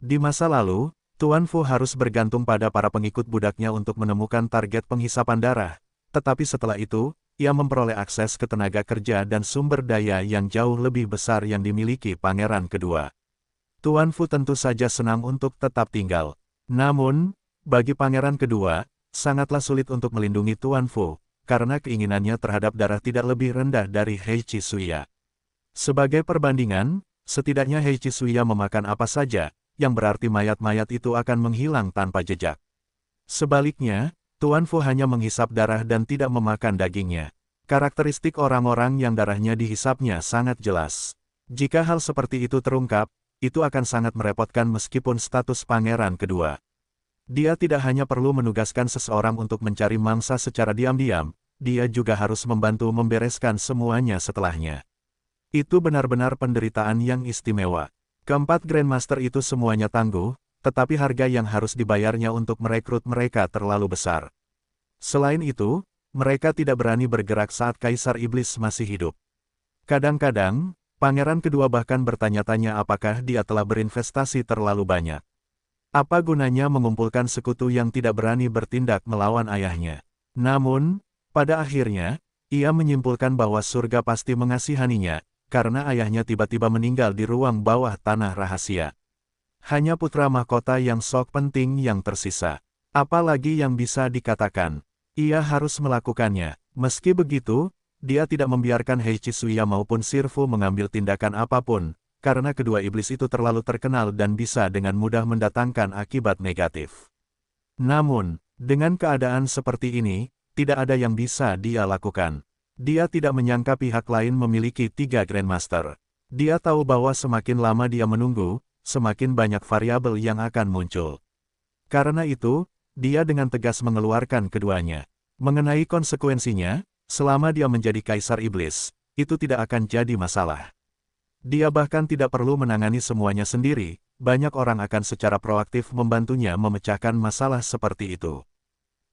S1: Di masa lalu, Tuan Fu harus bergantung pada para pengikut budaknya untuk menemukan target penghisapan darah, tetapi setelah itu, ia memperoleh akses ke tenaga kerja dan sumber daya yang jauh lebih besar yang dimiliki Pangeran Kedua. Tuan Fu tentu saja senang untuk tetap tinggal. Namun, bagi Pangeran Kedua, sangatlah sulit untuk melindungi Tuan Fu, karena keinginannya terhadap darah tidak lebih rendah dari Hei Chisuya. Sebagai perbandingan, setidaknya Hei Chisuya memakan apa saja, yang berarti mayat-mayat itu akan menghilang tanpa jejak. Sebaliknya, Tuan Fu hanya menghisap darah dan tidak memakan dagingnya. Karakteristik orang-orang yang darahnya dihisapnya sangat jelas. Jika hal seperti itu terungkap, itu akan sangat merepotkan meskipun status Pangeran Kedua. Dia tidak hanya perlu menugaskan seseorang untuk mencari mangsa secara diam-diam, dia juga harus membantu membereskan semuanya setelahnya. Itu benar-benar penderitaan yang istimewa. Keempat Grandmaster itu semuanya tangguh, tetapi harga yang harus dibayarnya untuk merekrut mereka terlalu besar. Selain itu, mereka tidak berani bergerak saat Kaisar Iblis masih hidup. Kadang-kadang, Pangeran Kedua bahkan bertanya-tanya apakah dia telah berinvestasi terlalu banyak. Apa gunanya mengumpulkan sekutu yang tidak berani bertindak melawan ayahnya? Namun, pada akhirnya, ia menyimpulkan bahwa surga pasti mengasihaninya, karena ayahnya tiba-tiba meninggal di ruang bawah tanah rahasia. Hanya putra mahkota yang sok penting yang tersisa. Apalagi yang bisa dikatakan? Ia harus melakukannya. Meski begitu, dia tidak membiarkan Hei Chisuya maupun Sirfu mengambil tindakan apapun, karena kedua iblis itu terlalu terkenal dan bisa dengan mudah mendatangkan akibat negatif. Namun, dengan keadaan seperti ini, tidak ada yang bisa dia lakukan. Dia tidak menyangka pihak lain memiliki 3 Grandmaster. Dia tahu bahwa semakin lama dia menunggu, semakin banyak variabel yang akan muncul. Karena itu, dia dengan tegas mengeluarkan keduanya. Mengenai konsekuensinya, selama dia menjadi Kaisar Iblis, itu tidak akan jadi masalah. Dia bahkan tidak perlu menangani semuanya sendiri, banyak orang akan secara proaktif membantunya memecahkan masalah seperti itu.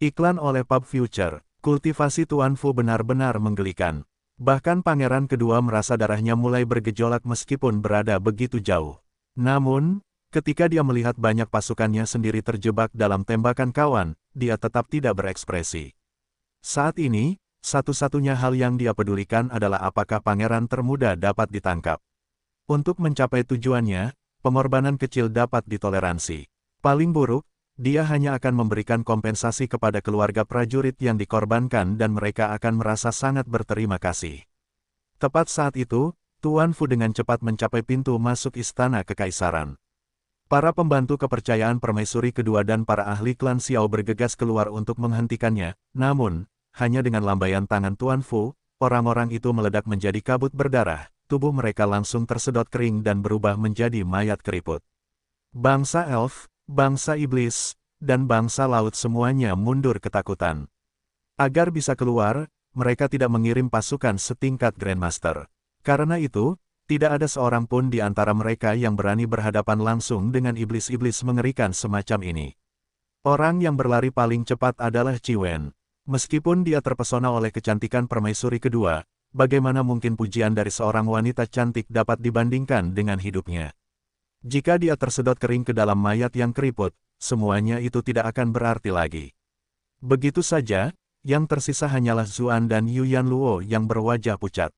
S1: Iklan oleh Pub Future, kultivasi Tuan Fu benar-benar menggelikan. Bahkan Pangeran Kedua merasa darahnya mulai bergejolak meskipun berada begitu jauh. Namun, ketika dia melihat banyak pasukannya sendiri terjebak dalam tembakan kawan, dia tetap tidak berekspresi. Saat ini, satu-satunya hal yang dia pedulikan adalah apakah pangeran termuda dapat ditangkap. Untuk mencapai tujuannya, pengorbanan kecil dapat ditoleransi. Paling buruk, dia hanya akan memberikan kompensasi kepada keluarga prajurit yang dikorbankan dan mereka akan merasa sangat berterima kasih. Tepat saat itu, Tuan Fu dengan cepat mencapai pintu masuk istana kekaisaran. Para pembantu kepercayaan Permaisuri Kedua dan para ahli klan Xiao bergegas keluar untuk menghentikannya, namun, hanya dengan lambaian tangan Tuan Fu, orang-orang itu meledak menjadi kabut berdarah, tubuh mereka langsung tersedot kering dan berubah menjadi mayat keriput. Bangsa elf, bangsa iblis, dan bangsa laut semuanya mundur ketakutan. Agar bisa keluar, mereka tidak mengirim pasukan setingkat Grandmaster. Karena itu, tidak ada seorang pun di antara mereka yang berani berhadapan langsung dengan iblis-iblis mengerikan semacam ini. Orang yang berlari paling cepat adalah Qi Wen. Meskipun dia terpesona oleh kecantikan Permaisuri Kedua, bagaimana mungkin pujian dari seorang wanita cantik dapat dibandingkan dengan hidupnya? Jika dia tersedot kering ke dalam mayat yang keriput, semuanya itu tidak akan berarti lagi. Begitu saja, yang tersisa hanyalah Zuan dan Yuyan Luo yang berwajah pucat.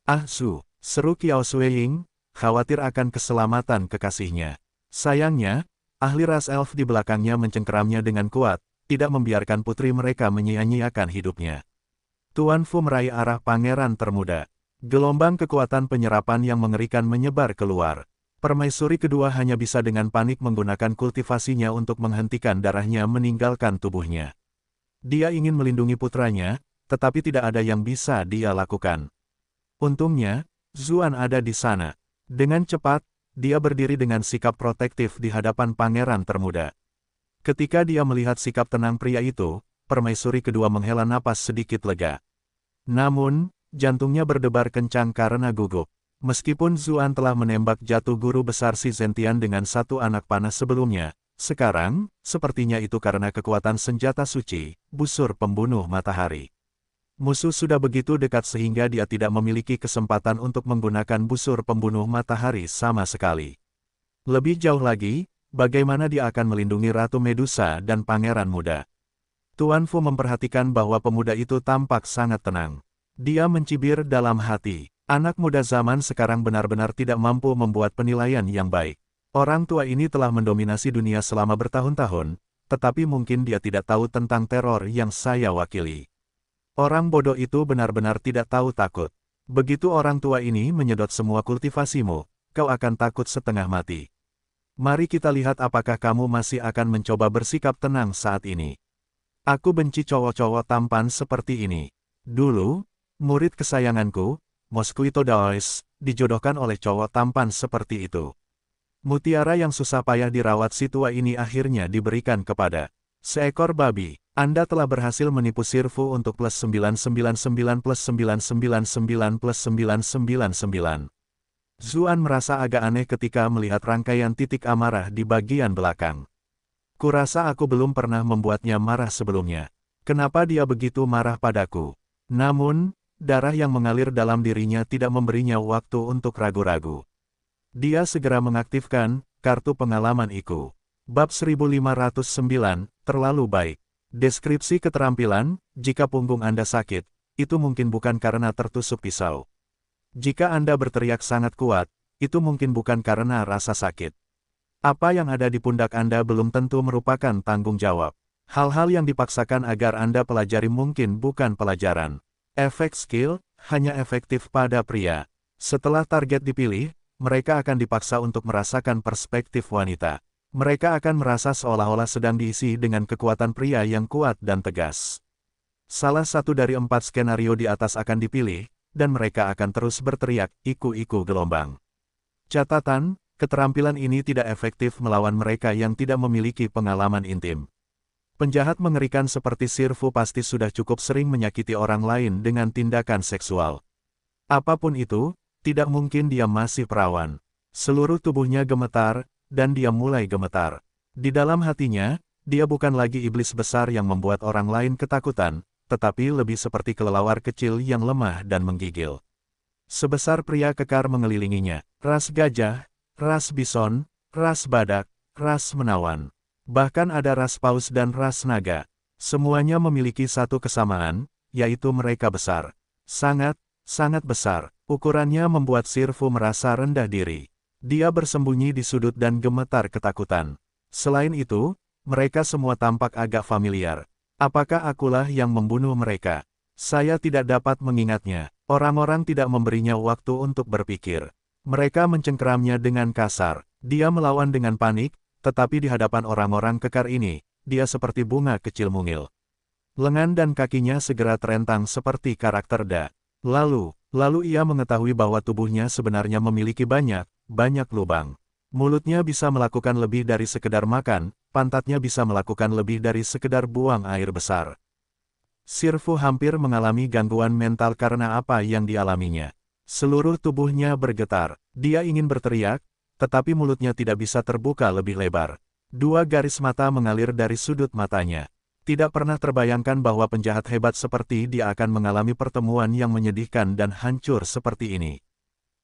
S1: Ah Su, seru Qiao Suiying, khawatir akan keselamatan kekasihnya. Sayangnya, ahli ras elf di belakangnya mencengkeramnya dengan kuat, tidak membiarkan putri mereka menyia-nyiakan hidupnya. Tuan Fu meraih arah pangeran termuda. Gelombang kekuatan penyerapan yang mengerikan menyebar keluar. Permaisuri Kedua hanya bisa dengan panik menggunakan kultivasinya untuk menghentikan darahnya meninggalkan tubuhnya. Dia ingin melindungi putranya, tetapi tidak ada yang bisa dia lakukan. Untungnya, Zuan ada di sana. Dengan cepat, dia berdiri dengan sikap protektif di hadapan pangeran termuda. Ketika dia melihat sikap tenang pria itu, Permaisuri Kedua menghela napas sedikit lega. Namun, jantungnya berdebar kencang karena gugup. Meskipun Zuan telah menembak jatuh guru besar si Zentian dengan satu anak panah sebelumnya, Sekarang, sepertinya itu karena kekuatan senjata suci, busur pembunuh matahari. Musuh sudah begitu dekat sehingga dia tidak memiliki kesempatan untuk menggunakan busur pembunuh matahari sama sekali. Lebih jauh lagi, bagaimana dia akan melindungi Ratu Medusa dan Pangeran Muda? Tuan Fu memperhatikan bahwa pemuda itu tampak sangat tenang. Dia mencibir dalam hati. Anak muda zaman sekarang benar-benar tidak mampu membuat penilaian yang baik. Orang tua ini telah mendominasi dunia selama bertahun-tahun, tetapi mungkin dia tidak tahu tentang teror yang saya wakili. Orang bodoh itu benar-benar tidak tahu takut. Begitu orang tua ini menyedot semua kultivasimu, kau akan takut setengah mati. Mari kita lihat apakah kamu masih akan mencoba bersikap tenang saat ini. Aku benci cowok-cowok tampan seperti ini. Dulu, murid kesayanganku, Mosquito Daois, dijodohkan oleh cowok tampan seperti itu. Mutiara yang susah payah dirawat si tua ini akhirnya diberikan kepada seekor babi. Anda telah berhasil menipu Sirfu untuk plus 999 plus 999 plus 999. Zuan merasa agak aneh ketika melihat rangkaian titik amarah di bagian belakang. Kurasa aku belum pernah membuatnya marah sebelumnya. Kenapa dia begitu marah padaku? Namun, darah yang mengalir dalam dirinya tidak memberinya waktu untuk ragu-ragu. Dia segera mengaktifkan kartu pengalaman IQ. Bab 1509, terlalu baik. Deskripsi keterampilan, jika punggung Anda sakit, itu mungkin bukan karena tertusuk pisau. Jika Anda berteriak sangat kuat, itu mungkin bukan karena rasa sakit. Apa yang ada di pundak Anda belum tentu merupakan tanggung jawab. Hal-hal yang dipaksakan agar Anda pelajari mungkin bukan pelajaran. Efek skill, hanya efektif pada pria. Setelah target dipilih, mereka akan dipaksa untuk merasakan perspektif wanita. Mereka akan merasa seolah-olah sedang diisi dengan kekuatan pria yang kuat dan tegas. Salah satu dari 4 skenario di atas akan dipilih, dan mereka akan terus berteriak, iku-iku gelombang. Catatan, keterampilan ini tidak efektif melawan mereka yang tidak memiliki pengalaman intim. Penjahat mengerikan seperti Sirfu pasti sudah cukup sering menyakiti orang lain dengan tindakan seksual. Apapun itu, tidak mungkin dia masih perawan. Seluruh tubuhnya gemetar, dan dia mulai gemetar. Di dalam hatinya, dia bukan lagi iblis besar yang membuat orang lain ketakutan, tetapi lebih seperti kelelawar kecil yang lemah dan menggigil. Sebesar pria kekar mengelilinginya, ras gajah, ras bison, ras badak, ras menawan. Bahkan ada ras paus dan ras naga. Semuanya memiliki satu kesamaan, yaitu mereka besar. Sangat, sangat besar. Ukurannya membuat Sirfu merasa rendah diri. Dia bersembunyi di sudut dan gemetar ketakutan. Selain itu, mereka semua tampak agak familiar. Apakah akulah yang membunuh mereka? Saya tidak dapat mengingatnya. Orang-orang tidak memberinya waktu untuk berpikir. Mereka mencengkeramnya dengan kasar. Dia melawan dengan panik, tetapi di hadapan orang-orang kekar ini, dia seperti bunga kecil mungil. Lengan dan kakinya segera terentang seperti karakter Da. Lalu ia mengetahui bahwa tubuhnya sebenarnya memiliki banyak lubang. Mulutnya bisa melakukan lebih dari sekedar makan, pantatnya bisa melakukan lebih dari sekedar buang air besar. Sirfu hampir mengalami gangguan mental karena apa yang dialaminya. Seluruh tubuhnya bergetar. Dia ingin berteriak, tetapi mulutnya tidak bisa terbuka lebih lebar. 2 garis mata mengalir dari sudut matanya. Tidak pernah terbayangkan bahwa penjahat hebat seperti dia akan mengalami pertemuan yang menyedihkan dan hancur seperti ini.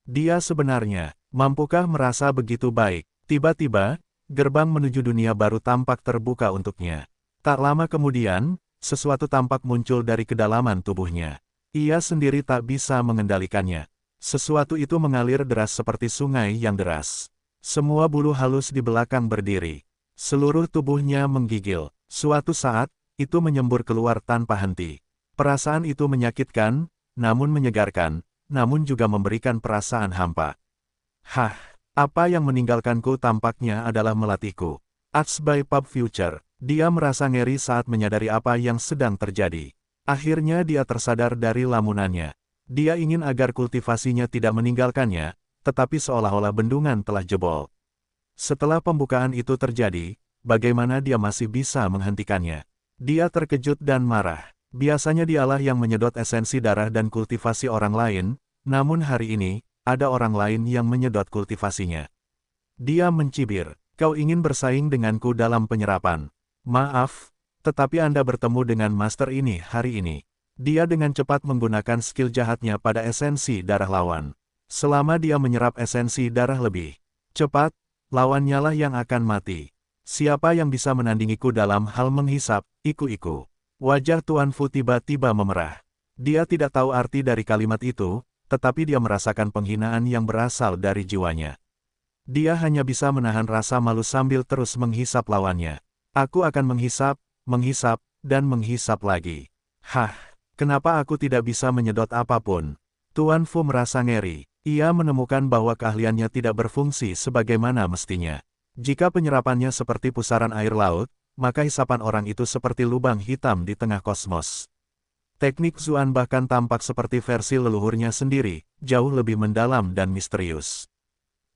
S1: Dia sebenarnya, mampukah merasa begitu baik? Tiba-tiba, gerbang menuju dunia baru tampak terbuka untuknya. Tak lama kemudian, sesuatu tampak muncul dari kedalaman tubuhnya. Ia sendiri tak bisa mengendalikannya. Sesuatu itu mengalir deras seperti sungai yang deras. Semua bulu halus di belakang berdiri. Seluruh tubuhnya menggigil. Suatu saat, itu menyembur keluar tanpa henti. Perasaan itu menyakitkan, namun menyegarkan, namun juga memberikan perasaan hampa. Hah, apa yang meninggalkanku tampaknya adalah melatihku. Acts by Pub Future. Dia merasa ngeri saat menyadari apa yang sedang terjadi. Akhirnya dia tersadar dari lamunannya. Dia ingin agar kultivasinya tidak meninggalkannya, tetapi seolah-olah bendungan telah jebol. Setelah pembukaan itu terjadi, bagaimana dia masih bisa menghentikannya? Dia terkejut dan marah. Biasanya dialah yang menyedot esensi darah dan kultivasi orang lain, namun hari ini, ada orang lain yang menyedot kultivasinya. Dia mencibir. Kau ingin bersaing denganku dalam penyerapan. Maaf, tetapi Anda bertemu dengan master ini hari ini. Dia dengan cepat menggunakan skill jahatnya pada esensi darah lawan. Selama dia menyerap esensi darah lebih cepat, lawannya lah yang akan mati. Siapa yang bisa menandingiku dalam hal menghisap, iku-iku. Wajah Tuan Fu tiba-tiba memerah. Dia tidak tahu arti dari kalimat itu, tetapi dia merasakan penghinaan yang berasal dari jiwanya. Dia hanya bisa menahan rasa malu sambil terus menghisap lawannya. Aku akan menghisap, dan menghisap lagi. Hah, kenapa aku tidak bisa menyedot apapun? Tuan Fu merasa ngeri. Ia menemukan bahwa keahliannya tidak berfungsi sebagaimana mestinya. Jika penyerapannya seperti pusaran air laut, maka hisapan orang itu seperti lubang hitam di tengah kosmos. Teknik Zuan bahkan tampak seperti versi leluhurnya sendiri, jauh lebih mendalam dan misterius.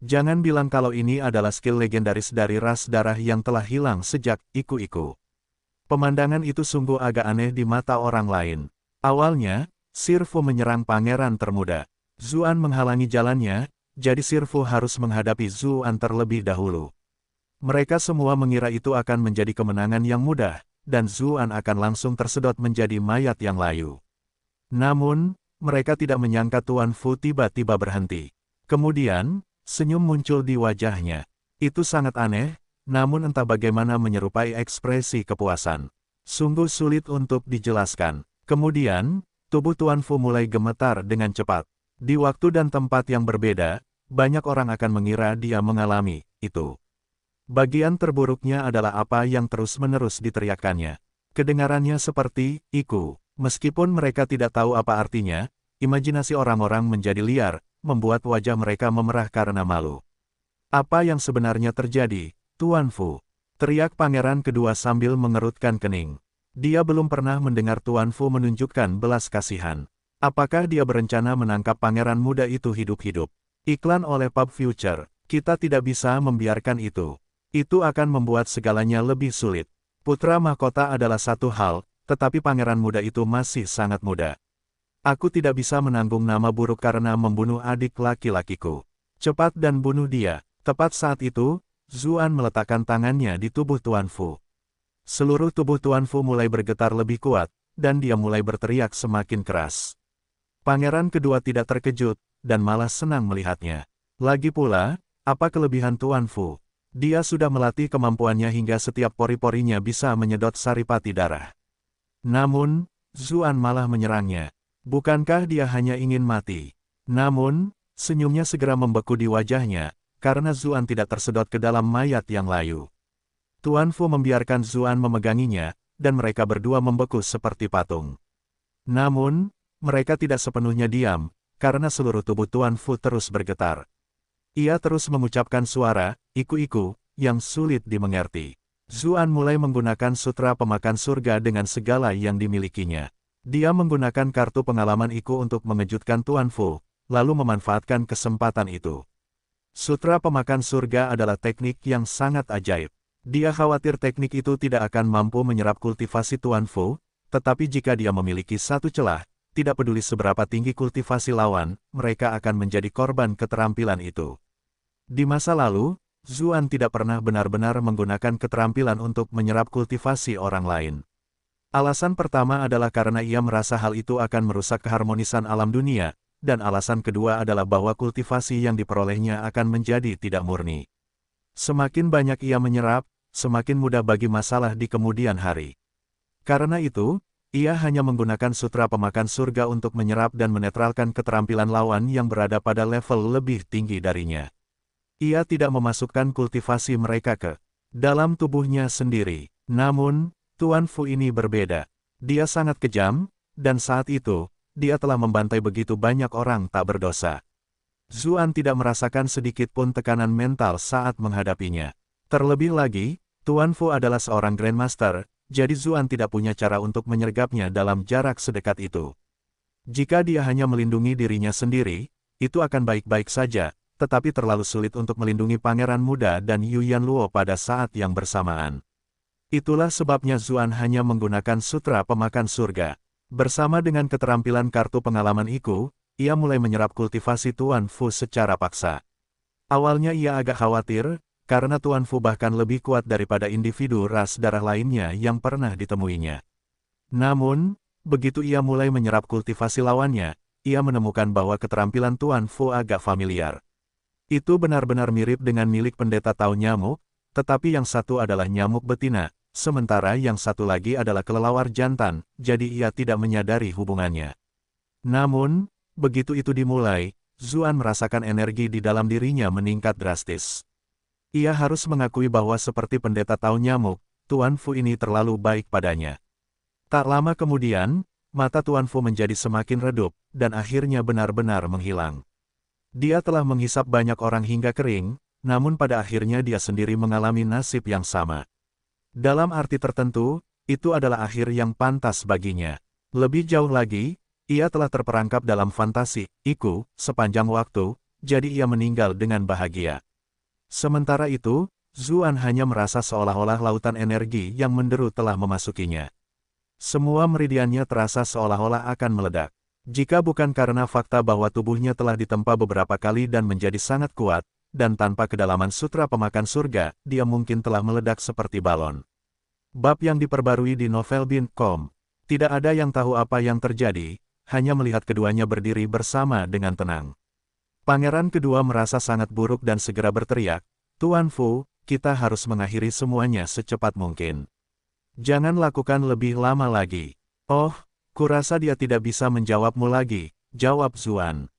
S1: Jangan bilang kalau ini adalah skill legendaris dari ras darah yang telah hilang sejak iku-iku. Pemandangan itu sungguh agak aneh di mata orang lain. Awalnya, Sir Fu menyerang pangeran termuda. Zuan menghalangi jalannya, jadi Sir Fu harus menghadapi Zuan terlebih dahulu. Mereka semua mengira itu akan menjadi kemenangan yang mudah, dan Zuan akan langsung tersedot menjadi mayat yang layu. Namun, mereka tidak menyangka Tuan Fu tiba-tiba berhenti. Kemudian, senyum muncul di wajahnya. Itu sangat aneh, namun entah bagaimana menyerupai ekspresi kepuasan. Sungguh sulit untuk dijelaskan. Kemudian, tubuh Tuan Fu mulai gemetar dengan cepat. Di waktu dan tempat yang berbeda, banyak orang akan mengira dia mengalami itu. Bagian terburuknya adalah apa yang terus-menerus diteriakannya. Kedengarannya seperti, iku. Meskipun mereka tidak tahu apa artinya, imajinasi orang-orang menjadi liar, membuat wajah mereka memerah karena malu. Apa yang sebenarnya terjadi, Tuan Fu? Teriak pangeran kedua sambil mengerutkan kening. Dia belum pernah mendengar Tuan Fu menunjukkan belas kasihan. Apakah dia berencana menangkap pangeran muda itu hidup-hidup? Iklan oleh Pub Future. Kita tidak bisa membiarkan itu. Itu akan membuat segalanya lebih sulit. Putra mahkota adalah satu hal, tetapi pangeran muda itu masih sangat muda. Aku tidak bisa menanggung nama buruk karena membunuh adik laki-lakiku. Cepat dan bunuh dia. Tepat saat itu, Zuan meletakkan tangannya di tubuh Tuan Fu. Seluruh tubuh Tuan Fu mulai bergetar lebih kuat, dan dia mulai berteriak semakin keras. Pangeran kedua tidak terkejut, dan malah senang melihatnya. Lagi pula, apa kelebihan Tuan Fu? Dia sudah melatih kemampuannya hingga setiap pori-porinya bisa menyedot saripati darah. Namun, Zuan malah menyerangnya. Bukankah dia hanya ingin mati? Namun, senyumnya segera membeku di wajahnya, karena Zuan tidak tersedot ke dalam mayat yang layu. Tuan Fu membiarkan Zuan memeganginya, dan mereka berdua membeku seperti patung. Namun, mereka tidak sepenuhnya diam, karena seluruh tubuh Tuan Fu terus bergetar. Ia terus mengucapkan suara, iku-iku, yang sulit dimengerti. Zuan mulai menggunakan sutra pemakan surga dengan segala yang dimilikinya. Dia menggunakan kartu pengalaman iku untuk mengejutkan Tuan Fu, lalu memanfaatkan kesempatan itu. Sutra pemakan surga adalah teknik yang sangat ajaib. Dia khawatir teknik itu tidak akan mampu menyerap kultivasi Tuan Fu, tetapi jika dia memiliki satu celah, tidak peduli seberapa tinggi kultivasi lawan, mereka akan menjadi korban keterampilan itu. Di masa lalu, Zuan tidak pernah benar-benar menggunakan keterampilan untuk menyerap kultivasi orang lain. Alasan pertama adalah karena ia merasa hal itu akan merusak keharmonisan alam dunia, dan alasan kedua adalah bahwa kultivasi yang diperolehnya akan menjadi tidak murni. Semakin banyak ia menyerap, semakin mudah bagi masalah di kemudian hari. Karena itu, ia hanya menggunakan sutra pemakan surga untuk menyerap dan menetralkan keterampilan lawan yang berada pada level lebih tinggi darinya. Ia tidak memasukkan kultivasi mereka ke dalam tubuhnya sendiri. Namun, Tuan Fu ini berbeda. Dia sangat kejam, dan saat itu, dia telah membantai begitu banyak orang tak berdosa. Zuan tidak merasakan sedikit pun tekanan mental saat menghadapinya. Terlebih lagi, Tuan Fu adalah seorang Grandmaster, jadi Zuan tidak punya cara untuk menyergapnya dalam jarak sedekat itu. Jika dia hanya melindungi dirinya sendiri, itu akan baik-baik saja, tetapi terlalu sulit untuk melindungi Pangeran Muda dan Yu Yanluo pada saat yang bersamaan. Itulah sebabnya Zuan hanya menggunakan sutra pemakan surga. Bersama dengan keterampilan kartu pengalaman iku, ia mulai menyerap kultivasi Tuan Fu secara paksa. Awalnya ia agak khawatir, karena Tuan Fu bahkan lebih kuat daripada individu ras darah lainnya yang pernah ditemuinya. Namun, begitu ia mulai menyerap kultivasi lawannya, ia menemukan bahwa keterampilan Tuan Fu agak familiar. Itu benar-benar mirip dengan milik pendeta Tao nyamuk, tetapi yang satu adalah nyamuk betina, sementara yang satu lagi adalah kelelawar jantan, jadi ia tidak menyadari hubungannya. Namun, begitu itu dimulai, Zuan merasakan energi di dalam dirinya meningkat drastis. Ia harus mengakui bahwa seperti pendeta Tao nyamuk, Tuan Fu ini terlalu baik padanya. Tak lama kemudian, mata Tuan Fu menjadi semakin redup, dan akhirnya benar-benar menghilang. Dia telah menghisap banyak orang hingga kering, namun pada akhirnya dia sendiri mengalami nasib yang sama. Dalam arti tertentu, itu adalah akhir yang pantas baginya. Lebih jauh lagi, ia telah terperangkap dalam fantasi, Iku, sepanjang waktu, jadi ia meninggal dengan bahagia. Sementara itu, Zuan hanya merasa seolah-olah lautan energi yang menderu telah memasukinya. Semua meridiannya terasa seolah-olah akan meledak. Jika bukan karena fakta bahwa tubuhnya telah ditempa beberapa kali dan menjadi sangat kuat, dan tanpa kedalaman sutra pemakan surga, dia mungkin telah meledak seperti balon. Bab yang diperbarui di novelbin.com. Tidak ada yang tahu apa yang terjadi, hanya melihat keduanya berdiri bersama dengan tenang. Pangeran kedua merasa sangat buruk dan segera berteriak, "Tuan Fu, kita harus mengakhiri semuanya secepat mungkin. Jangan lakukan lebih lama lagi." "Oh, kurasa dia tidak bisa menjawabmu lagi," jawab Zuan.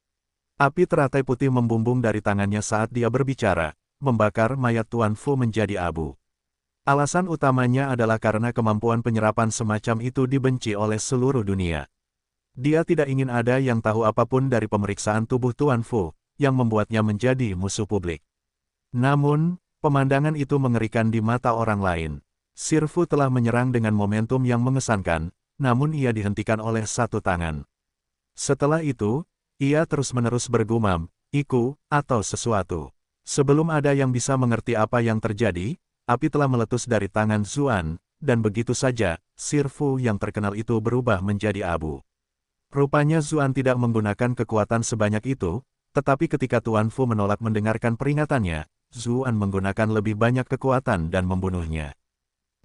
S1: Api teratai putih membumbung dari tangannya saat dia berbicara, membakar mayat Tuan Fu menjadi abu. Alasan utamanya adalah karena kemampuan penyerapan semacam itu dibenci oleh seluruh dunia. Dia tidak ingin ada yang tahu apapun dari pemeriksaan tubuh Tuan Fu, yang membuatnya menjadi musuh publik. Namun, pemandangan itu mengerikan di mata orang lain. Sir Fu telah menyerang dengan momentum yang mengesankan, namun ia dihentikan oleh satu tangan. Setelah itu, ia terus-menerus bergumam, "Iku," atau sesuatu. Sebelum ada yang bisa mengerti apa yang terjadi, api telah meletus dari tangan Zuan, dan begitu saja, Sir Fu yang terkenal itu berubah menjadi abu. Rupanya Zuan tidak menggunakan kekuatan sebanyak itu, tetapi ketika Tuan Fu menolak mendengarkan peringatannya, Zuan menggunakan lebih banyak kekuatan dan membunuhnya.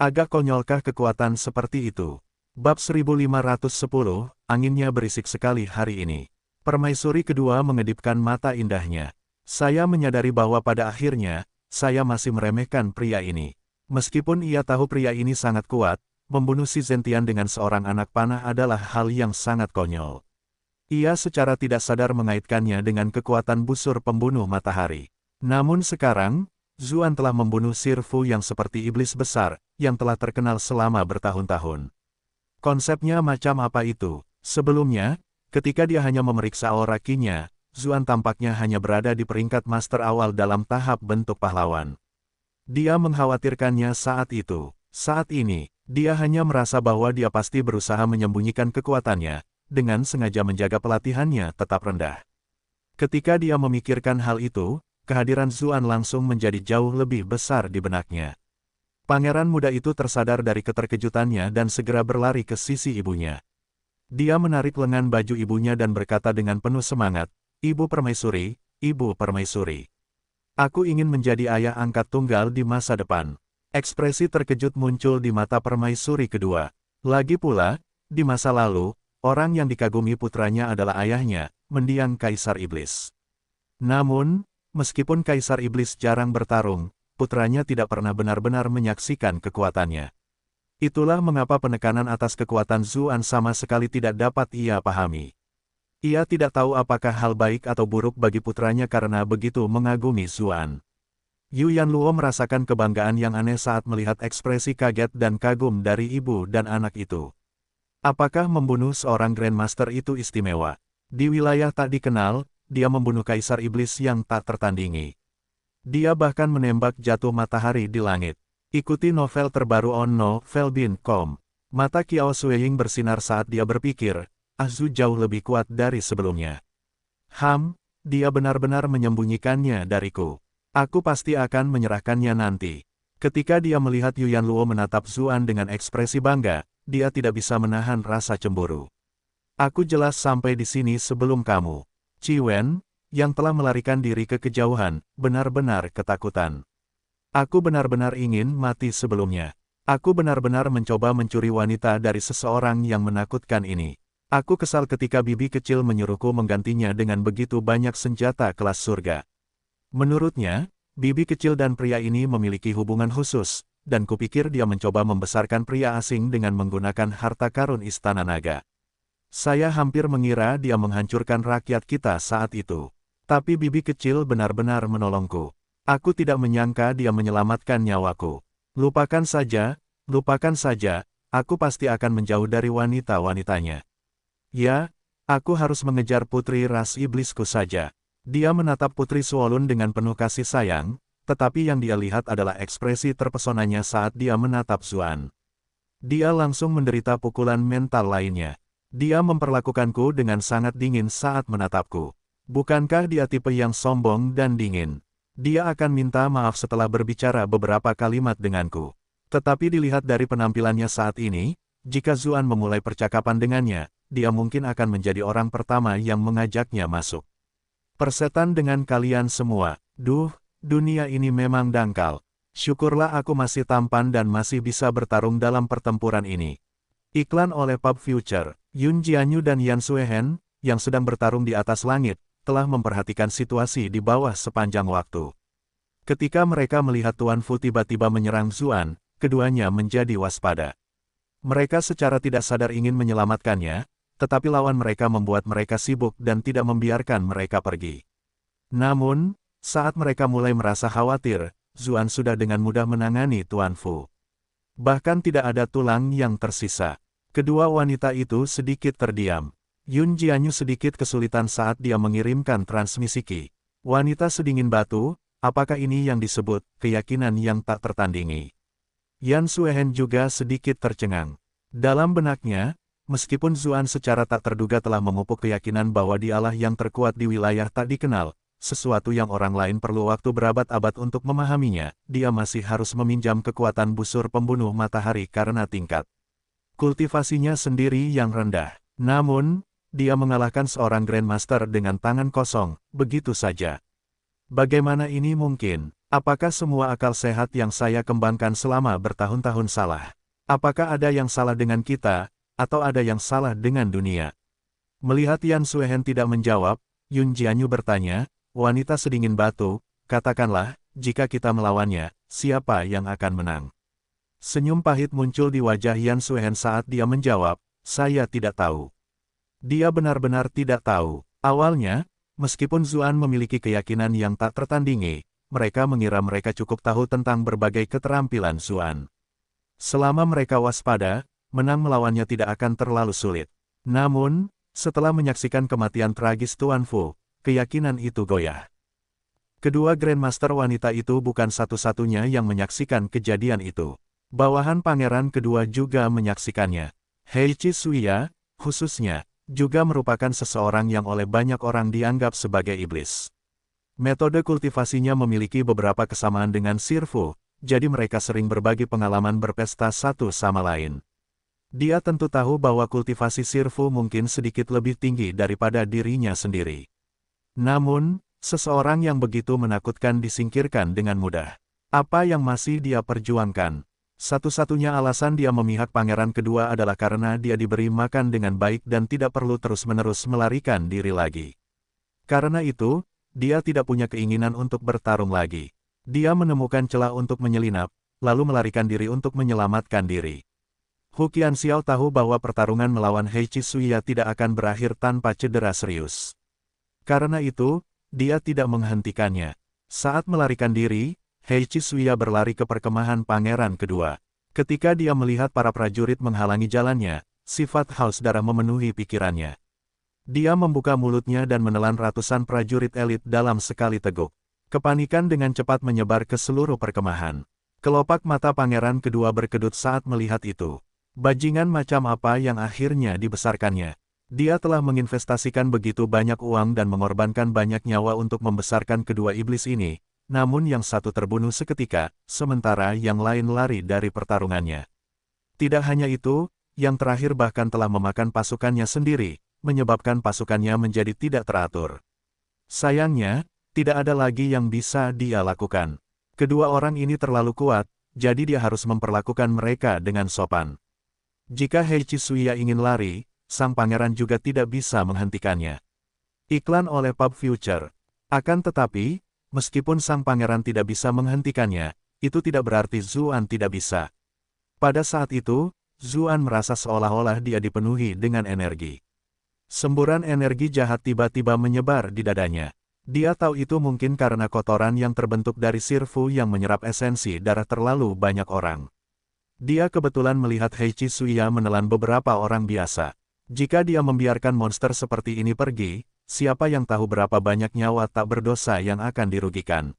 S1: Agak konyolkah kekuatan seperti itu? Bab 1510, anginnya berisik sekali hari ini. Permaisuri kedua mengedipkan mata indahnya. Saya menyadari bahwa pada akhirnya, saya masih meremehkan pria ini. Meskipun ia tahu pria ini sangat kuat, membunuh si Zentian dengan seorang anak panah adalah hal yang sangat konyol. Ia secara tidak sadar mengaitkannya dengan kekuatan busur pembunuh matahari. Namun sekarang, Zuan telah membunuh Sir Fu yang seperti iblis besar, yang telah terkenal selama bertahun-tahun. Konsepnya macam apa itu? Sebelumnya, ketika dia hanya memeriksa aura Qi-nya, Zuan tampaknya hanya berada di peringkat master awal dalam tahap bentuk pahlawan. Dia mengkhawatirkannya saat itu. Saat ini, dia hanya merasa bahwa dia pasti berusaha menyembunyikan kekuatannya, dengan sengaja menjaga pelatihannya tetap rendah. Ketika dia memikirkan hal itu, kehadiran Zuan langsung menjadi jauh lebih besar di benaknya. Pangeran muda itu tersadar dari keterkejutannya dan segera berlari ke sisi ibunya. Dia menarik lengan baju ibunya dan berkata dengan penuh semangat, "Ibu Permaisuri, Ibu Permaisuri. Aku ingin menjadi ayah angkat tunggal di masa depan." Ekspresi terkejut muncul di mata Permaisuri kedua. Lagi pula, di masa lalu, orang yang dikagumi putranya adalah ayahnya, mendiang Kaisar Iblis. Namun, meskipun Kaisar Iblis jarang bertarung, putranya tidak pernah benar-benar menyaksikan kekuatannya. Itulah mengapa penekanan atas kekuatan Zuan sama sekali tidak dapat ia pahami. Ia tidak tahu apakah hal baik atau buruk bagi putranya karena begitu mengagumi Zuan. Yu Yanluo merasakan kebanggaan yang aneh saat melihat ekspresi kaget dan kagum dari ibu dan anak itu. Apakah membunuh seorang Grandmaster itu istimewa? Di wilayah tak dikenal, dia membunuh Kaisar Iblis yang tak tertandingi. Dia bahkan menembak jatuh matahari di langit. Ikuti novel terbaru on novelbin.com. Mata Qiao Suiying bersinar saat dia berpikir, Zhu jauh lebih kuat dari sebelumnya. Dia benar-benar menyembunyikannya dariku. Aku pasti akan menyerahkannya nanti. Ketika dia melihat Yu Yanluo menatap Zuan dengan ekspresi bangga, dia tidak bisa menahan rasa cemburu. Aku jelas sampai di sini sebelum kamu. Qi Wen, yang telah melarikan diri ke kejauhan, benar-benar ketakutan. Aku benar-benar ingin mati sebelumnya. Aku benar-benar mencoba mencuri wanita dari seseorang yang menakutkan ini. Aku kesal ketika bibi kecil menyuruhku menggantinya dengan begitu banyak senjata kelas surga. Menurutnya, bibi kecil dan pria ini memiliki hubungan khusus, dan kupikir dia mencoba membesarkan pria asing dengan menggunakan harta karun Istana Naga. Saya hampir mengira dia menghancurkan rakyat kita saat itu. Tapi bibi kecil benar-benar menolongku. Aku tidak menyangka dia menyelamatkan nyawaku. Lupakan saja, aku pasti akan menjauh dari wanita-wanitanya. Ya, aku harus mengejar putri ras iblisku saja. Dia menatap Putri Suolun dengan penuh kasih sayang, tetapi yang dia lihat adalah ekspresi terpesonanya saat dia menatap Zuan. Dia langsung menderita pukulan mental lainnya. Dia memperlakukanku dengan sangat dingin saat menatapku. Bukankah dia tipe yang sombong dan dingin? Dia akan minta maaf setelah berbicara beberapa kalimat denganku. Tetapi dilihat dari penampilannya saat ini, jika Zuan memulai percakapan dengannya, dia mungkin akan menjadi orang pertama yang mengajaknya masuk. Persetan dengan kalian semua. Duh, dunia ini memang dangkal. Syukurlah aku masih tampan dan masih bisa bertarung dalam pertempuran ini. Iklan oleh Pub Future. Yun Jianyu dan Yan Suehen, yang sedang bertarung di atas langit, telah memperhatikan situasi di bawah sepanjang waktu. Ketika mereka melihat Tuan Fu tiba-tiba menyerang Zuan, keduanya menjadi waspada. Mereka secara tidak sadar ingin menyelamatkannya, tetapi lawan mereka membuat mereka sibuk dan tidak membiarkan mereka pergi. Namun, saat mereka mulai merasa khawatir, Zuan sudah dengan mudah menangani Tuan Fu. Bahkan tidak ada tulang yang tersisa. Kedua wanita itu sedikit terdiam. Yun Jianyu sedikit kesulitan saat dia mengirimkan transmisi Qi. Wanita sedingin batu, apakah ini yang disebut keyakinan yang tak tertandingi? Yan Suehen juga sedikit tercengang. Dalam benaknya, meskipun Zuan secara tak terduga telah memupuk keyakinan bahwa dialah yang terkuat di wilayah tak dikenal, sesuatu yang orang lain perlu waktu berabad-abad untuk memahaminya, dia masih harus meminjam kekuatan busur pembunuh matahari karena tingkat kultivasinya sendiri yang rendah. Namun, dia mengalahkan seorang Grandmaster dengan tangan kosong, begitu saja. Bagaimana ini mungkin? Apakah semua akal sehat yang saya kembangkan selama bertahun-tahun salah? Apakah ada yang salah dengan kita, atau ada yang salah dengan dunia? Melihat Yan Suehen tidak menjawab, Yun Jianyu bertanya, wanita sedingin batu, katakanlah, jika kita melawannya, siapa yang akan menang? Senyum pahit muncul di wajah Yan Suehen saat dia menjawab, saya tidak tahu. Dia benar-benar tidak tahu. Awalnya, meskipun Zuan memiliki keyakinan yang tak tertandingi, mereka mengira mereka cukup tahu tentang berbagai keterampilan Zuan. Selama mereka waspada, menang melawannya tidak akan terlalu sulit. Namun, setelah menyaksikan kematian tragis Tuan Fu, keyakinan itu goyah. Kedua Grandmaster wanita itu bukan satu-satunya yang menyaksikan kejadian itu. Bawahan pangeran kedua juga menyaksikannya. Heichi Suya, khususnya, juga merupakan seseorang yang oleh banyak orang dianggap sebagai iblis. Metode kultivasinya memiliki beberapa kesamaan dengan Sirfu, jadi mereka sering berbagi pengalaman berpesta satu sama lain. Dia tentu tahu bahwa kultivasi Sirfu mungkin sedikit lebih tinggi daripada dirinya sendiri. Namun, seseorang yang begitu menakutkan disingkirkan dengan mudah. Apa yang masih dia perjuangkan? Satu-satunya alasan dia memihak pangeran kedua adalah karena dia diberi makan dengan baik dan tidak perlu terus-menerus melarikan diri lagi. Karena itu, dia tidak punya keinginan untuk bertarung lagi. Dia menemukan celah untuk menyelinap, lalu melarikan diri untuk menyelamatkan diri. Hu Qianxiao tahu bahwa pertarungan melawan Heichi Suya tidak akan berakhir tanpa cedera serius. Karena itu, dia tidak menghentikannya. Saat melarikan diri, Heichi Suya berlari ke perkemahan pangeran kedua. Ketika dia melihat para prajurit menghalangi jalannya, sifat haus darah memenuhi pikirannya. Dia membuka mulutnya dan menelan ratusan prajurit elit dalam sekali teguk. Kepanikan dengan cepat menyebar ke seluruh perkemahan. Kelopak mata pangeran kedua berkedut saat melihat itu. Bajingan macam apa yang akhirnya dibesarkannya? Dia telah menginvestasikan begitu banyak uang dan mengorbankan banyak nyawa untuk membesarkan kedua iblis ini. Namun yang satu terbunuh seketika, sementara yang lain lari dari pertarungannya. Tidak hanya itu, yang terakhir bahkan telah memakan pasukannya sendiri, menyebabkan pasukannya menjadi tidak teratur. Sayangnya, tidak ada lagi yang bisa dia lakukan. Kedua orang ini terlalu kuat, jadi dia harus memperlakukan mereka dengan sopan. Jika Heichi Suya ingin lari, sang pangeran juga tidak bisa menghentikannya. Iklan oleh Pub Future. Akan tetapi, meskipun sang pangeran tidak bisa menghentikannya, itu tidak berarti Zuan tidak bisa. Pada saat itu, Zuan merasa seolah-olah dia dipenuhi dengan energi. Semburan energi jahat tiba-tiba menyebar di dadanya. Dia tahu itu mungkin karena kotoran yang terbentuk dari sirfu yang menyerap esensi darah terlalu banyak orang. Dia kebetulan melihat Heichi Suya menelan beberapa orang biasa. Jika dia membiarkan monster seperti ini pergi, siapa yang tahu berapa banyak nyawa tak berdosa yang akan dirugikan.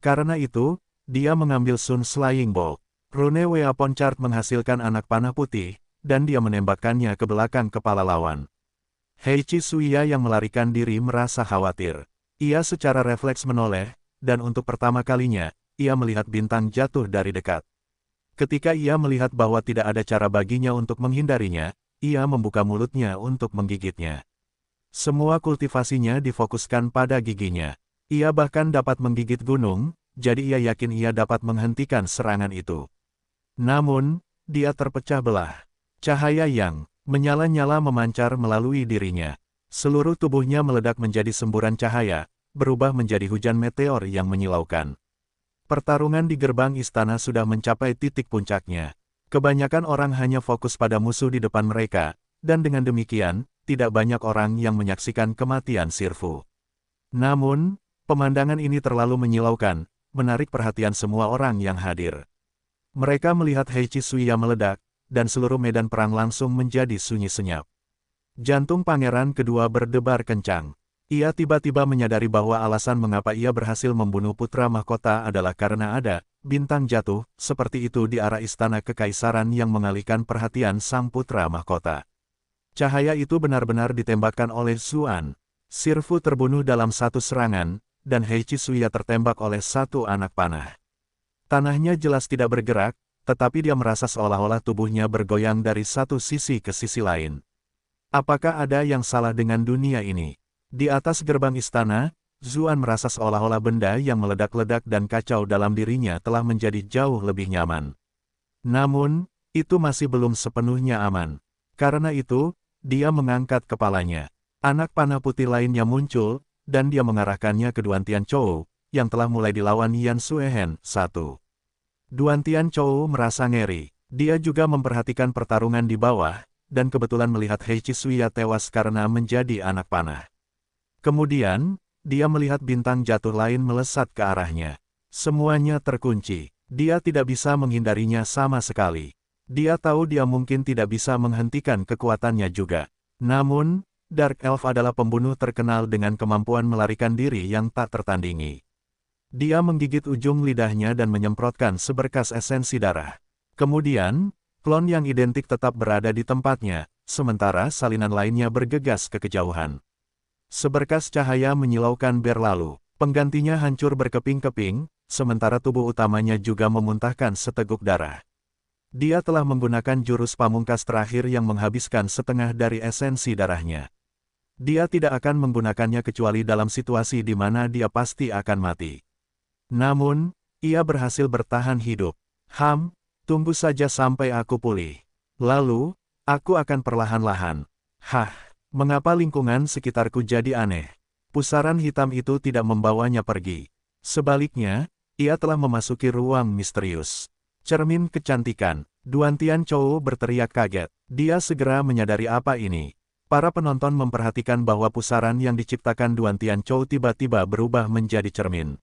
S1: Karena itu, dia mengambil Sun Slaying Bolt. Rune Weapon Chart menghasilkan anak panah putih, dan dia menembakkannya ke belakang kepala lawan. Heichi Suya yang melarikan diri merasa khawatir. Ia secara refleks menoleh, dan untuk pertama kalinya, ia melihat bintang jatuh dari dekat. Ketika ia melihat bahwa tidak ada cara baginya untuk menghindarinya, ia membuka mulutnya untuk menggigitnya. Semua kultivasinya difokuskan pada giginya. Ia bahkan dapat menggigit gunung, jadi ia yakin ia dapat menghentikan serangan itu. Namun, dia terpecah belah. Cahaya yang menyala-nyala memancar melalui dirinya. Seluruh tubuhnya meledak menjadi semburan cahaya, berubah menjadi hujan meteor yang menyilaukan. Pertarungan di gerbang istana sudah mencapai titik puncaknya. Kebanyakan orang hanya fokus pada musuh di depan mereka, dan dengan demikian, tidak banyak orang yang menyaksikan kematian Sirfu. Namun, pemandangan ini terlalu menyilaukan, menarik perhatian semua orang yang hadir. Mereka melihat Heichi Suya meledak, dan seluruh medan perang langsung menjadi sunyi senyap. Jantung pangeran kedua berdebar kencang. Ia tiba-tiba menyadari bahwa alasan mengapa ia berhasil membunuh putra mahkota adalah karena ada bintang jatuh seperti itu di arah istana kekaisaran yang mengalihkan perhatian sang putra mahkota. Cahaya itu benar-benar ditembakkan oleh Zuan. Sirfu terbunuh dalam satu serangan, dan Heichi Suya tertembak oleh satu anak panah. Tanahnya jelas tidak bergerak, tetapi dia merasa seolah-olah tubuhnya bergoyang dari satu sisi ke sisi lain. Apakah ada yang salah dengan dunia ini? Di atas gerbang istana, Zuan merasa seolah-olah benda yang meledak-ledak dan kacau dalam dirinya telah menjadi jauh lebih nyaman. Namun, itu masih belum sepenuhnya aman. Karena itu, dia mengangkat kepalanya. Anak panah putih lainnya muncul, dan dia mengarahkannya ke Duan Tianchou, yang telah mulai dilawan Yan Suehen. 1. Duan Tianchou merasa ngeri. Dia juga memperhatikan pertarungan di bawah, dan kebetulan melihat Heichi Suya tewas karena menjadi anak panah. Kemudian, dia melihat bintang jatuh lain melesat ke arahnya. Semuanya terkunci. Dia tidak bisa menghindarinya sama sekali. Dia tahu dia mungkin tidak bisa menghentikan kekuatannya juga. Namun, Dark Elf adalah pembunuh terkenal dengan kemampuan melarikan diri yang tak tertandingi. Dia menggigit ujung lidahnya dan menyemprotkan seberkas esensi darah. Kemudian, klon yang identik tetap berada di tempatnya, sementara salinan lainnya bergegas ke kejauhan. Seberkas cahaya menyilaukan berlalu, penggantinya hancur berkeping-keping, sementara tubuh utamanya juga memuntahkan seteguk darah. Dia telah menggunakan jurus pamungkas terakhir yang menghabiskan setengah dari esensi darahnya. Dia tidak akan menggunakannya kecuali dalam situasi di mana dia pasti akan mati. Namun, ia berhasil bertahan hidup. Tunggu saja sampai aku pulih. Lalu, aku akan perlahan-lahan. Mengapa lingkungan sekitarku jadi aneh? Pusaran hitam itu tidak membawanya pergi. Sebaliknya, ia telah memasuki ruang misterius. Cermin kecantikan. Duan Tianchou berteriak kaget. Dia segera menyadari apa ini. Para penonton memperhatikan bahwa pusaran yang diciptakan Duan Tianchou tiba-tiba berubah menjadi cermin.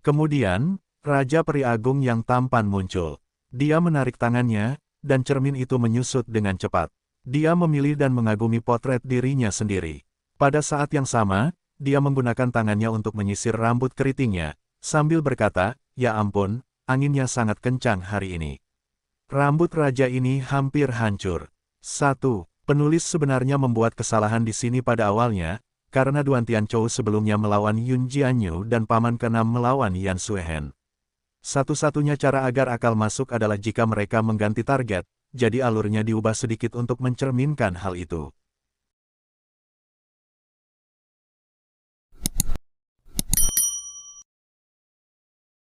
S1: Kemudian, Raja Peri Agung yang tampan muncul. Dia menarik tangannya, dan cermin itu menyusut dengan cepat. Dia memilih dan mengagumi potret dirinya sendiri. Pada saat yang sama, dia menggunakan tangannya untuk menyisir rambut keritingnya, sambil berkata, "Ya ampun, anginnya sangat kencang hari ini." Rambut raja ini hampir hancur. 1. Penulis sebenarnya membuat kesalahan di sini pada awalnya, karena Duan Tianchou sebelumnya melawan Yun Jianyu dan paman ke-6 melawan Yan Suehen. Satu-satunya cara agar akal masuk adalah jika mereka mengganti target, jadi alurnya diubah sedikit untuk mencerminkan hal itu.